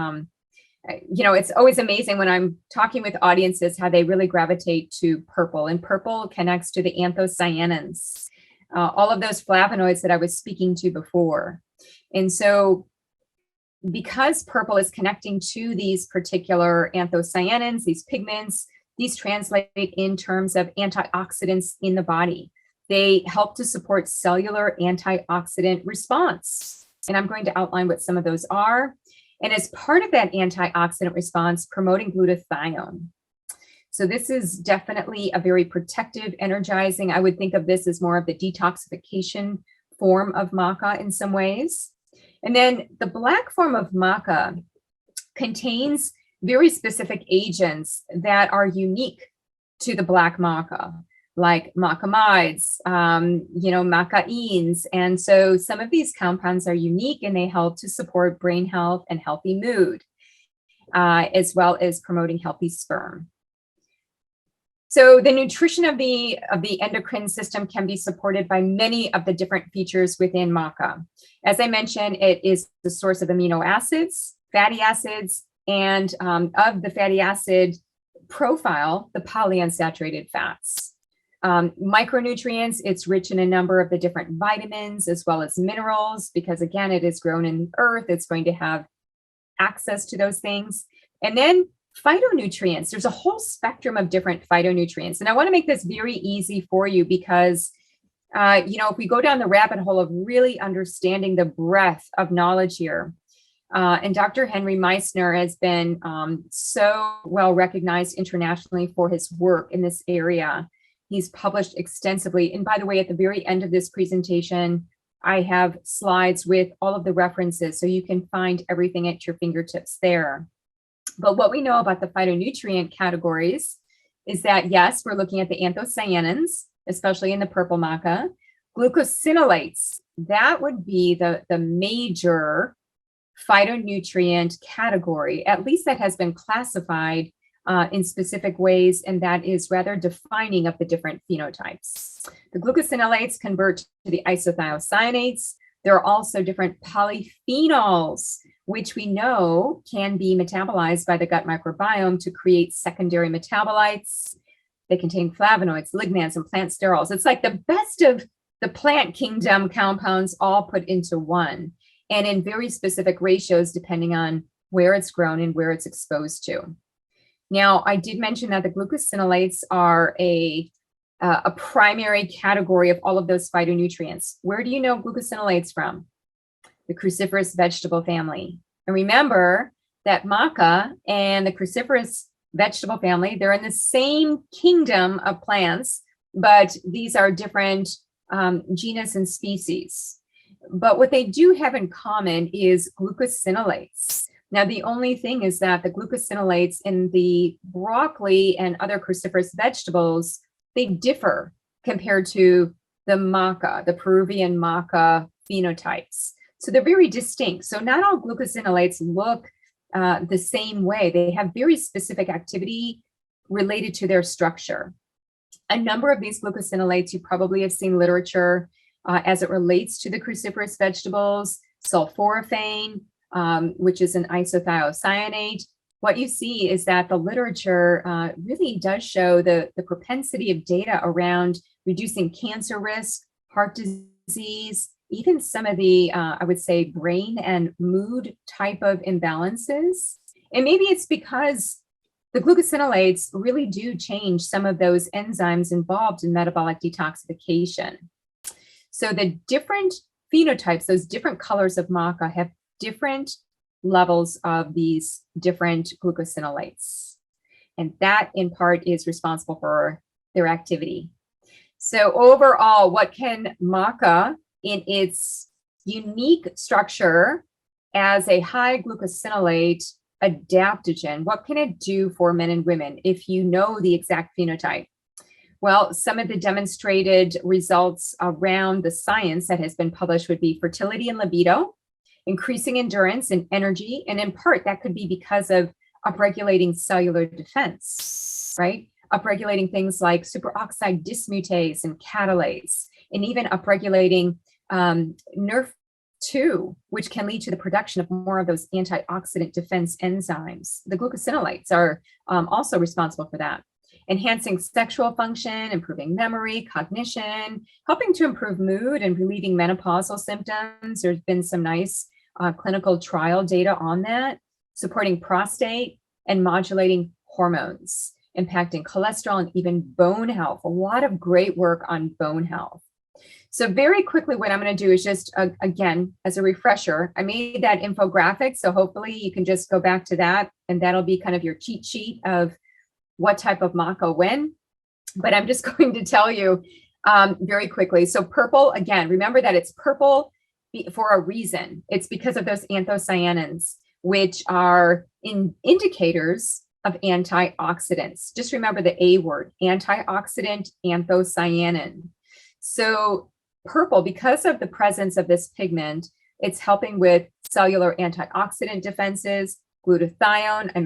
you know, it's always amazing when I'm talking with audiences how they really gravitate to purple. And purple connects to the anthocyanins, all of those flavonoids that I was speaking to before. And so because purple is connecting to these particular anthocyanins, these pigments, these translate in terms of antioxidants in the body. They help to support cellular antioxidant response. And I'm going to outline what some of those are. And as part of that antioxidant response, promoting glutathione. So this is definitely a very protective, energizing. I would think of this as more of the detoxification form of maca in some ways. And then the black form of maca contains very specific agents that are unique to the black maca, like macamides, you know, macaines. And so some of these compounds are unique and they help to support brain health and healthy mood, as well as promoting healthy sperm. So the nutrition of the endocrine system can be supported by many of the different features within maca. As I mentioned, it is the source of amino acids, fatty acids, and of the fatty acid profile, the polyunsaturated fats. Micronutrients, it's rich in a number of the different vitamins as well as minerals, because again, it is grown in the earth, it's going to have access to those things. And then phytonutrients, there's a whole spectrum of different phytonutrients. And I want to make this very easy for you because, you know, if we go down the rabbit hole of really understanding the breadth of knowledge here, and Dr. Henry Meissner has been so well recognized internationally for his work in this area. He's published extensively. And by the way, at the very end of this presentation, I have slides with all of the references, so you can find everything at your fingertips there. But what we know about the phytonutrient categories is that, yes, we're looking at the anthocyanins, especially in the purple maca. Glucosinolates, that would be the major phytonutrient category, at least that has been classified in specific ways, and that is rather defining of the different phenotypes. The glucosinolates convert to the isothiocyanates. There are also different polyphenols, which we know can be metabolized by the gut microbiome to create secondary metabolites. They contain flavonoids, lignans, and plant sterols. It's like the best of the plant kingdom compounds all put into one, and in very specific ratios depending on where it's grown and where it's exposed to. Now, I did mention that the glucosinolates are a primary category of all of those phytonutrients. Where do you know glucosinolates from? The cruciferous vegetable family. And remember that maca and the cruciferous vegetable family, they're in the same kingdom of plants, but these are different genus and species. But what they do have in common is glucosinolates. Now, the only thing is that the glucosinolates in the broccoli and other cruciferous vegetables, they differ compared to the maca, the Peruvian maca phenotypes. So they're very distinct. So not all glucosinolates look the same way. They have very specific activity related to their structure. A number of these glucosinolates, you probably have seen literature as it relates to the cruciferous vegetables, sulforaphane, which is an isothiocyanate. What you see is that the literature really does show the propensity of data around reducing cancer risk, heart disease, even some of the, I would say, brain and mood type of imbalances. And maybe it's because the glucosinolates really do change some of those enzymes involved in metabolic detoxification. So the different phenotypes, those different colors of maca, have different levels of these different glucosinolates. And that in part is responsible for their activity. So overall, what can maca in its unique structure as a high glucosinolate adaptogen, what can it do for men and women if you know the exact phenotype? Well, some of the demonstrated results around the science that has been published would be fertility and libido, increasing endurance and energy, and in part that could be because of upregulating cellular defense, right? Upregulating things like superoxide dismutase and catalase, and even upregulating NRF2, which can lead to the production of more of those antioxidant defense enzymes. The glucosinolates are also responsible for that. Enhancing sexual function, improving memory, cognition, helping to improve mood and relieving menopausal symptoms. There's been some nice clinical trial data on that, supporting prostate and modulating hormones, impacting cholesterol and even bone health. A lot of great work on bone health. So very quickly, what I'm going to do is just, again, as a refresher, I made that infographic. So hopefully you can just go back to that, and that'll be kind of your cheat sheet of what type of maca when. But I'm just going to tell you very quickly. So purple, again, remember that it's purple for a reason. It's because of those anthocyanins, which are indicators of antioxidants. Just remember the A word, antioxidant, anthocyanin. So purple, because of the presence of this pigment, it's helping with cellular antioxidant defenses, glutathione, I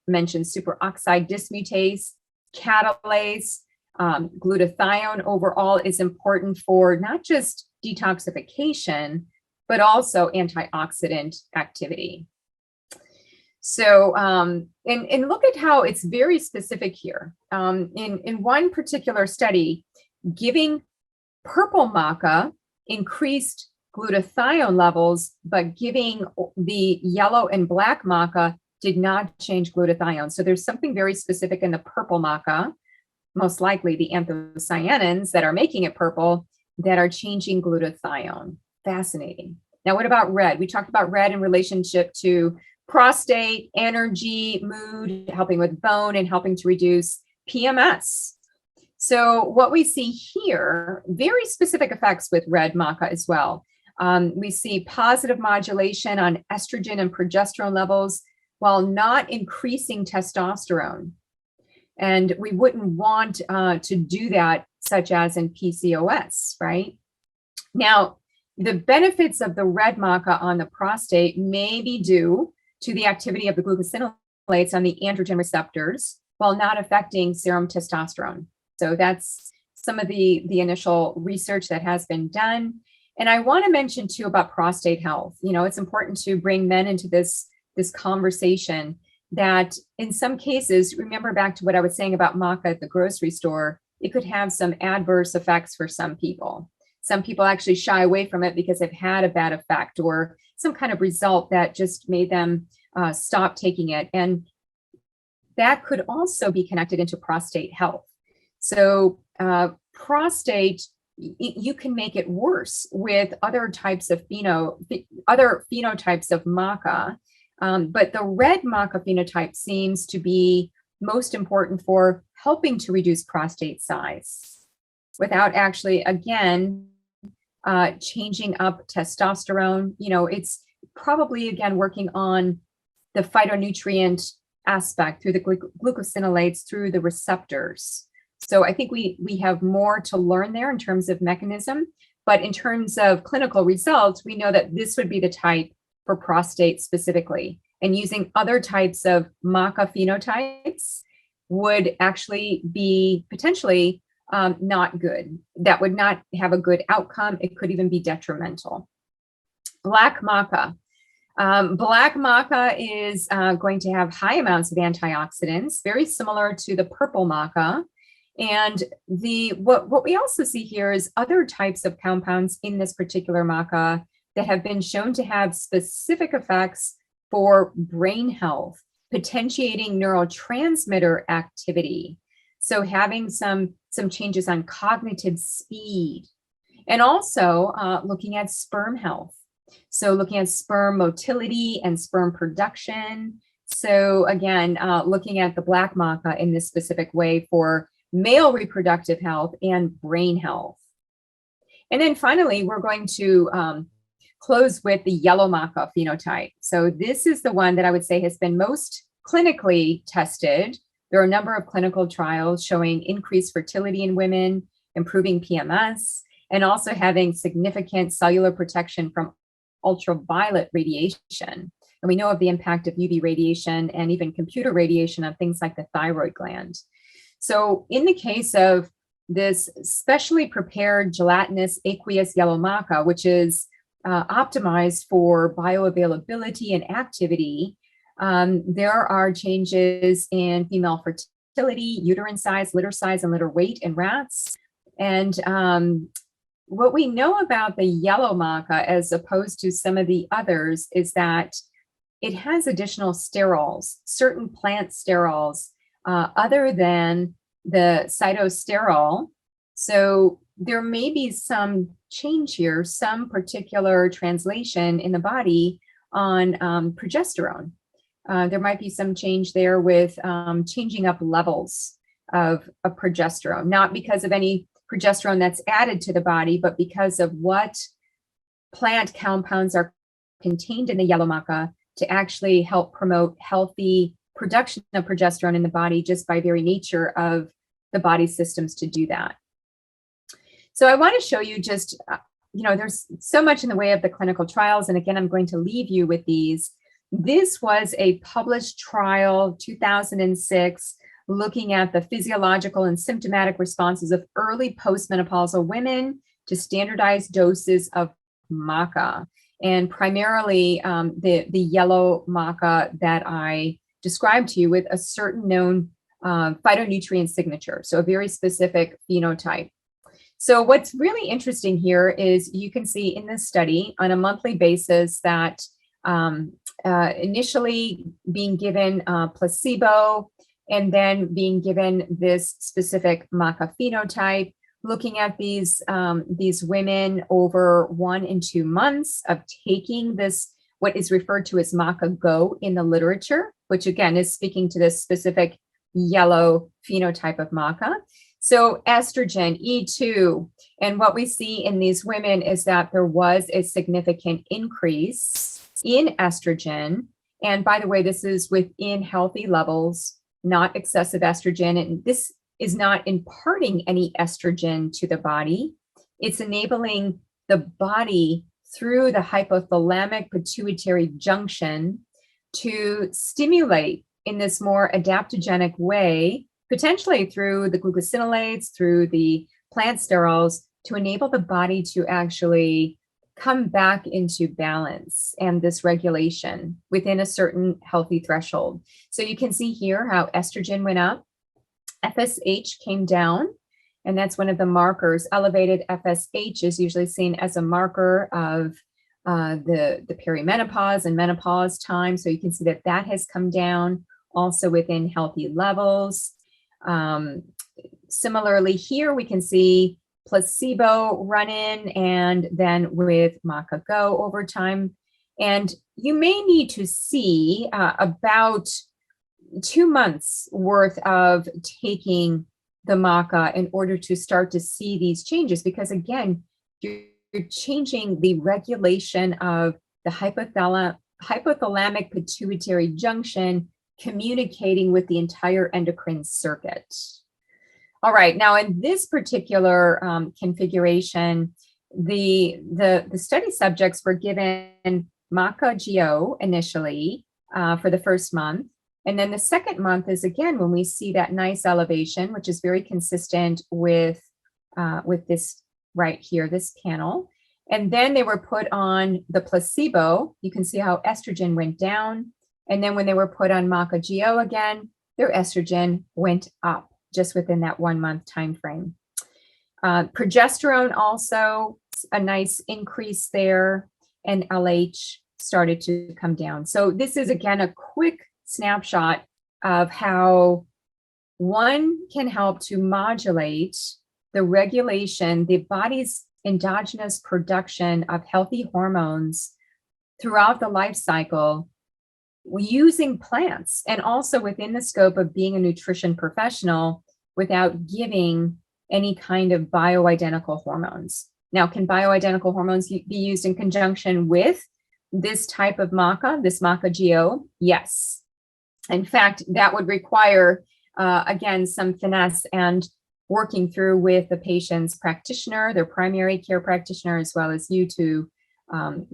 mentioned superoxide dismutase, catalase. Glutathione overall is important for not just detoxification, but also antioxidant activity. So, and look at how it's very specific here. In one particular study, giving purple maca increased glutathione levels, but giving the yellow and black maca did not change glutathione. So there's something very specific in the purple maca, most likely the anthocyanins that are making it purple, that are changing glutathione. Fascinating. Now, what about red? We talked about red in relationship to prostate, energy, mood, helping with bone, and helping to reduce PMS. So what we see here, very specific effects with red maca as well. We see positive modulation on estrogen and progesterone levels while not increasing testosterone. And we wouldn't want to do that, such as in PCOS, right? Now, the benefits of the red maca on the prostate may be due to the activity of the glucosinolates on the androgen receptors while not affecting serum testosterone. So that's some of the initial research that has been done. And I want to mention too about prostate health. You know, it's important to bring men into this conversation that in some cases, remember back to what I was saying about maca at the grocery store, it could have some adverse effects for some people. Some people actually shy away from it because they've had a bad effect or some kind of result that just made them stop taking it. And that could also be connected into prostate health. So prostate, you can make it worse with other types of other phenotypes of maca. But the red maca phenotype seems to be most important for helping to reduce prostate size without actually, again, changing up testosterone. You know, it's probably, again, working on the phytonutrient aspect through the glucosinolates, through the receptors. So I think we have more to learn there in terms of mechanism, but in terms of clinical results, we know that this would be the type for prostate specifically. And using other types of MACA phenotypes would actually be potentially not good. That would not have a good outcome. It could even be detrimental. Black maca. Black maca is going to have high amounts of antioxidants, very similar to the purple maca. And what we also see here is other types of compounds in this particular maca that have been shown to have specific effects for brain health, potentiating neurotransmitter activity. So having some changes on cognitive speed, and also looking at sperm health. So looking at sperm motility and sperm production. So again, looking at the black maca in this specific way for male reproductive health and brain health. And then finally, we're going to close with the yellow maca phenotype. So this is the one that I would say has been most clinically tested. There are a number of clinical trials showing increased fertility in women, improving PMS, and also having significant cellular protection from ultraviolet radiation. And we know of the impact of UV radiation and even computer radiation on things like the thyroid gland. So in the case of this specially prepared gelatinous aqueous yellow maca, which is optimized for bioavailability and activity, there are changes in female fertility, uterine size, and litter weight in rats. And what we know about the yellow maca, as opposed to some of the others, is that it has additional sterols, certain plant sterols, other than the cytosterol. So there may be some change here, some particular translation in the body on progesterone. There might be some change there with changing up levels of progesterone, not because of any progesterone that's added to the body, but because of what plant compounds are contained in the yellow maca to actually help promote healthy production of progesterone in the body, just by very nature of the body systems to do that. So I want to show you just, there's so much in the way of the clinical trials. And again, I'm going to leave you with these. This was a published trial, 2006, looking at the physiological and symptomatic responses of early postmenopausal women to standardized doses of maca, and primarily the yellow maca that I described to you, with a certain known phytonutrient signature, so a very specific phenotype. So what's really interesting here is you can see in this study on a monthly basis that initially being given placebo, and then being given this specific maca phenotype, looking at these women over 1 and 2 months of taking this, what is referred to as maca go in the literature, which again is speaking to this specific yellow phenotype of maca. So estrogen, E2, and what we see in these women is that there was a significant increase in estrogen. And by the way, this is within healthy levels, not excessive estrogen. And this is not imparting any estrogen to the body. It's enabling the body through the hypothalamic pituitary junction to stimulate in this more adaptogenic way, potentially through the glucosinolates, through the plant sterols, to enable the body to actually come back into balance and this regulation within a certain healthy threshold. So you can see here how estrogen went up, FSH came down, and that's one of the markers. Elevated FSH is usually seen as a marker of the perimenopause and menopause time. So you can see that that has come down also within healthy levels. Similarly here, we can see placebo run-in and then with maca go over time. And you may need to see about 2 months worth of taking the maca in order to start to see these changes, because again, you're changing the regulation of the hypothalamic pituitary junction, communicating with the entire endocrine circuit. All right, now in this particular configuration, the study subjects were given maca-GO initially for the first month. And then the second month is, again, when we see that nice elevation, which is very consistent with this right here, this panel. And then they were put on the placebo. You can see how estrogen went down. And then when they were put on maca-GO again, their estrogen went up just within that 1 month time frame. Progesterone also, a nice increase there, and LH started to come down. So this is, again, a quick snapshot of how one can help to modulate the regulation, the body's endogenous production of healthy hormones throughout the life cycle using plants, and also within the scope of being a nutrition professional without giving any kind of bioidentical hormones. Now, can bioidentical hormones be used in conjunction with this type of maca, this maca-GO? Yes. In fact, that would require, again, some finesse and working through with the patient's practitioner, their primary care practitioner, as well as you to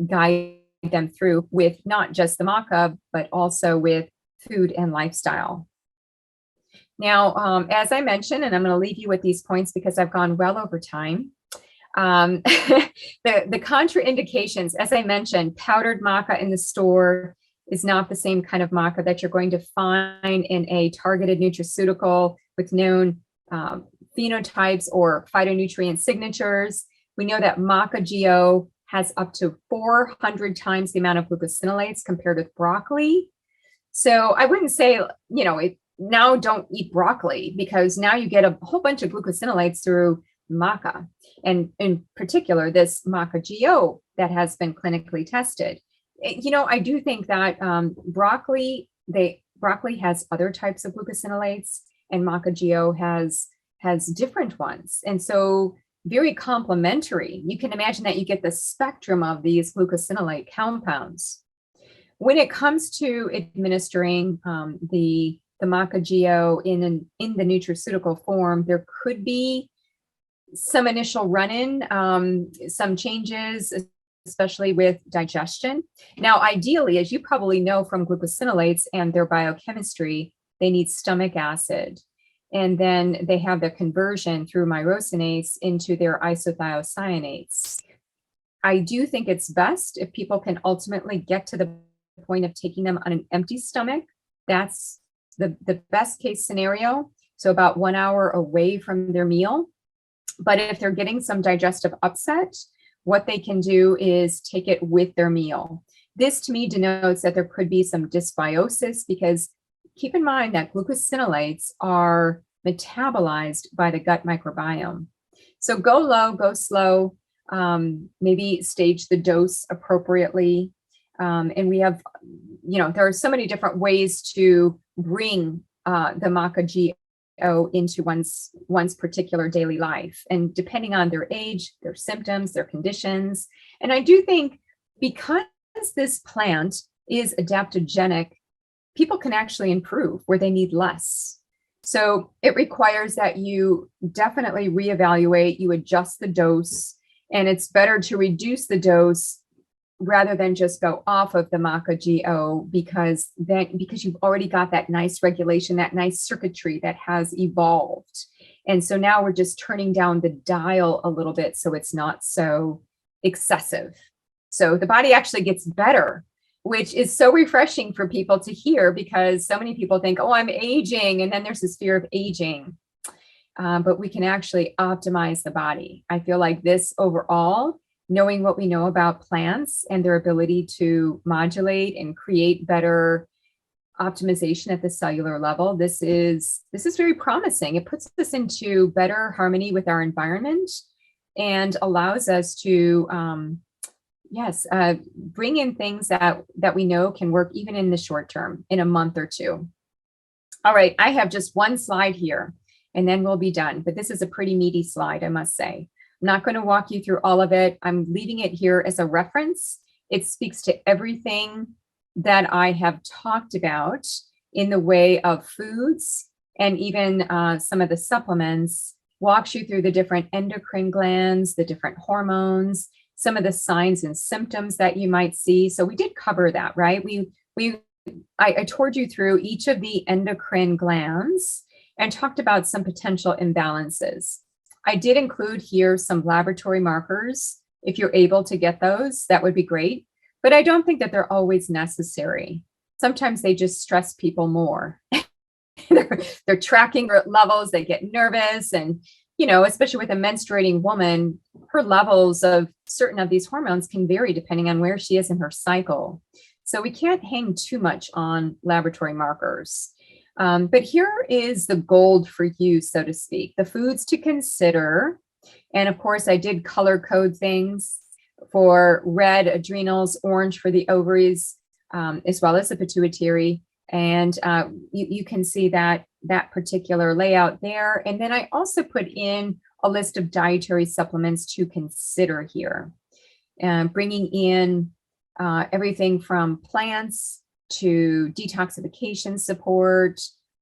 guide them through with not just the maca, but also with food and lifestyle. Now, as I mentioned, and I'm going to leave you with these points because I've gone well over time. The contraindications, as I mentioned, powdered maca in the store is not the same kind of maca that you're going to find in a targeted nutraceutical with known phenotypes or phytonutrient signatures. We know that maca-GO has up to 400 times the amount of glucosinolates compared with broccoli. So I wouldn't say, now don't eat broccoli, because now you get a whole bunch of glucosinolates through maca, and in particular, this maca-GO that has been clinically tested. I do think that broccoli has other types of glucosinolates, and maca-GO has different ones. And so very complementary. You can imagine that you get the spectrum of these glucosinolate compounds. When it comes to administering the maca-GO in the nutraceutical form, there could be some initial run-in, some changes, especially with digestion. Now, ideally, as you probably know from glucosinolates and their biochemistry, they need stomach acid. And then they have their conversion through myrosinase into their isothiocyanates. I do think it's best if people can ultimately get to the point of taking them on an empty stomach. That's the best case scenario. So about 1 hour away from their meal. But if they're getting some digestive upset, what they can do is take it with their meal. This to me denotes that there could be some dysbiosis, because keep in mind that glucosinolates are metabolized by the gut microbiome. So go low, go slow, maybe stage the dose appropriately. And we have, there are so many different ways to bring the maca-GO into one's particular daily life, and depending on their age, their symptoms, their conditions. And I do think because this plant is adaptogenic, people can actually improve where they need less. So it requires that you definitely reevaluate, you adjust the dose, and it's better to reduce the dose rather than just go off of the maca-GO, because you've already got that nice regulation, that nice circuitry that has evolved. And so now we're just turning down the dial a little bit so it's not so excessive. So the body actually gets better, which is so refreshing for people to hear, because so many people think, oh, I'm aging. And then there's this fear of aging. But we can actually optimize the body. I feel like this overall, knowing what we know about plants and their ability to modulate and create better optimization at the cellular level, this is very promising. It puts us into better harmony with our environment and allows us to bring in things that we know can work even in the short term, in a month or two. All right, I have just one slide here and then we'll be done. But this is a pretty meaty slide, I must say. I'm not going to walk you through all of it. I'm leaving it here as a reference. It speaks to everything that I have talked about in the way of foods and even some of the supplements, walks you through the different endocrine glands, the different hormones, some of the signs and symptoms that you might see. So we did cover that, right? I toured you through each of the endocrine glands and talked about some potential imbalances. I did include here some laboratory markers. If you're able to get those, that would be great. But I don't think that they're always necessary. Sometimes they just stress people more. they're tracking levels, they get nervous. And, especially with a menstruating woman, her levels of certain of these hormones can vary depending on where she is in her cycle. So we can't hang too much on laboratory markers. But here is the gold for you, so to speak, the foods to consider. And of course, I did color code things for red adrenals, orange for the ovaries, as well as the pituitary. And you can see that particular layout there. And then I also put in a list of dietary supplements to consider here, bringing in everything from plants to detoxification support,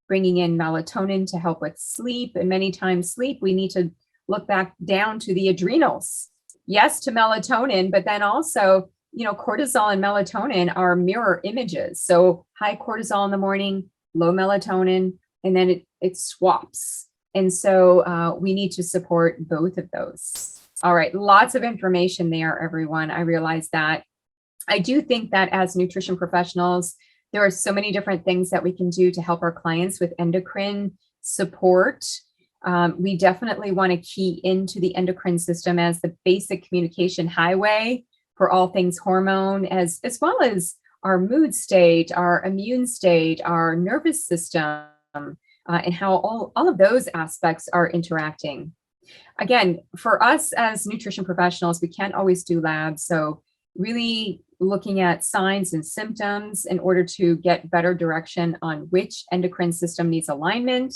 bringing in melatonin to help with sleep. And many times sleep, we need to look back down to the adrenals. Yes, to melatonin, but then also, cortisol and melatonin are mirror images. So high cortisol in the morning, low melatonin, and then it swaps. And so we need to support both of those. All right, lots of information there, everyone. I realize that. I do think that as nutrition professionals, there are so many different things that we can do to help our clients with endocrine support. We definitely want to key into the endocrine system as the basic communication highway for all things hormone, as well as our mood state, our immune state, our nervous system, and how all of those aspects are interacting. Again, for us as nutrition professionals, we can't always do labs. So really looking at signs and symptoms in order to get better direction on which endocrine system needs alignment,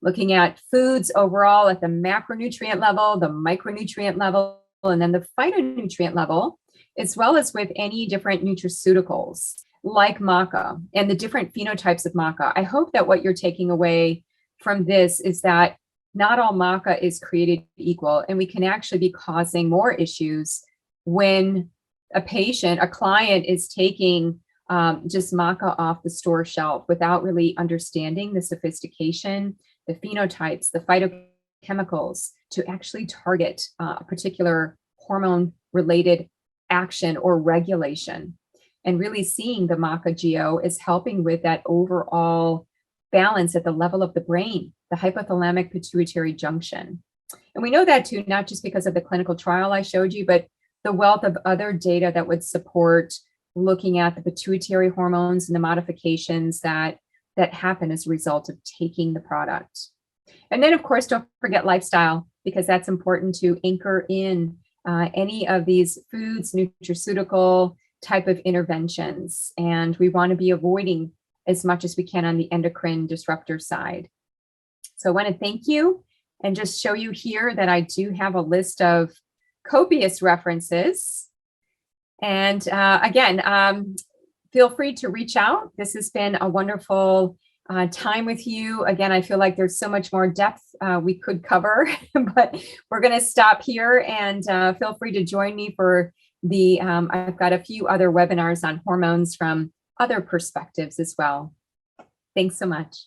looking at foods overall at the macronutrient level, the micronutrient level, and then the phytonutrient level, as well as with any different nutraceuticals like maca and the different phenotypes of maca. I hope that what you're taking away from this is that not all maca is created equal, and we can actually be causing more issues when a client is taking just maca off the store shelf without really understanding the sophistication, the phenotypes, the phytochemicals to actually target a particular hormone-related action or regulation. And really seeing the maca GO is helping with that overall balance at the level of the brain, the hypothalamic pituitary junction. And we know that too, not just because of the clinical trial I showed you, but the wealth of other data that would support looking at the pituitary hormones and the modifications that happen as a result of taking the product. And then, of course, don't forget lifestyle, because that's important to anchor in any of these foods, nutraceutical type of interventions. And we want to be avoiding as much as we can on the endocrine disruptor side. So I want to thank you and just show you here that I do have a list of copious references. And again, feel free to reach out. This has been a wonderful time with you. Again, I feel like there's so much more depth we could cover, but we're going to stop here, and feel free to join me for I've got a few other webinars on hormones from other perspectives as well. Thanks so much.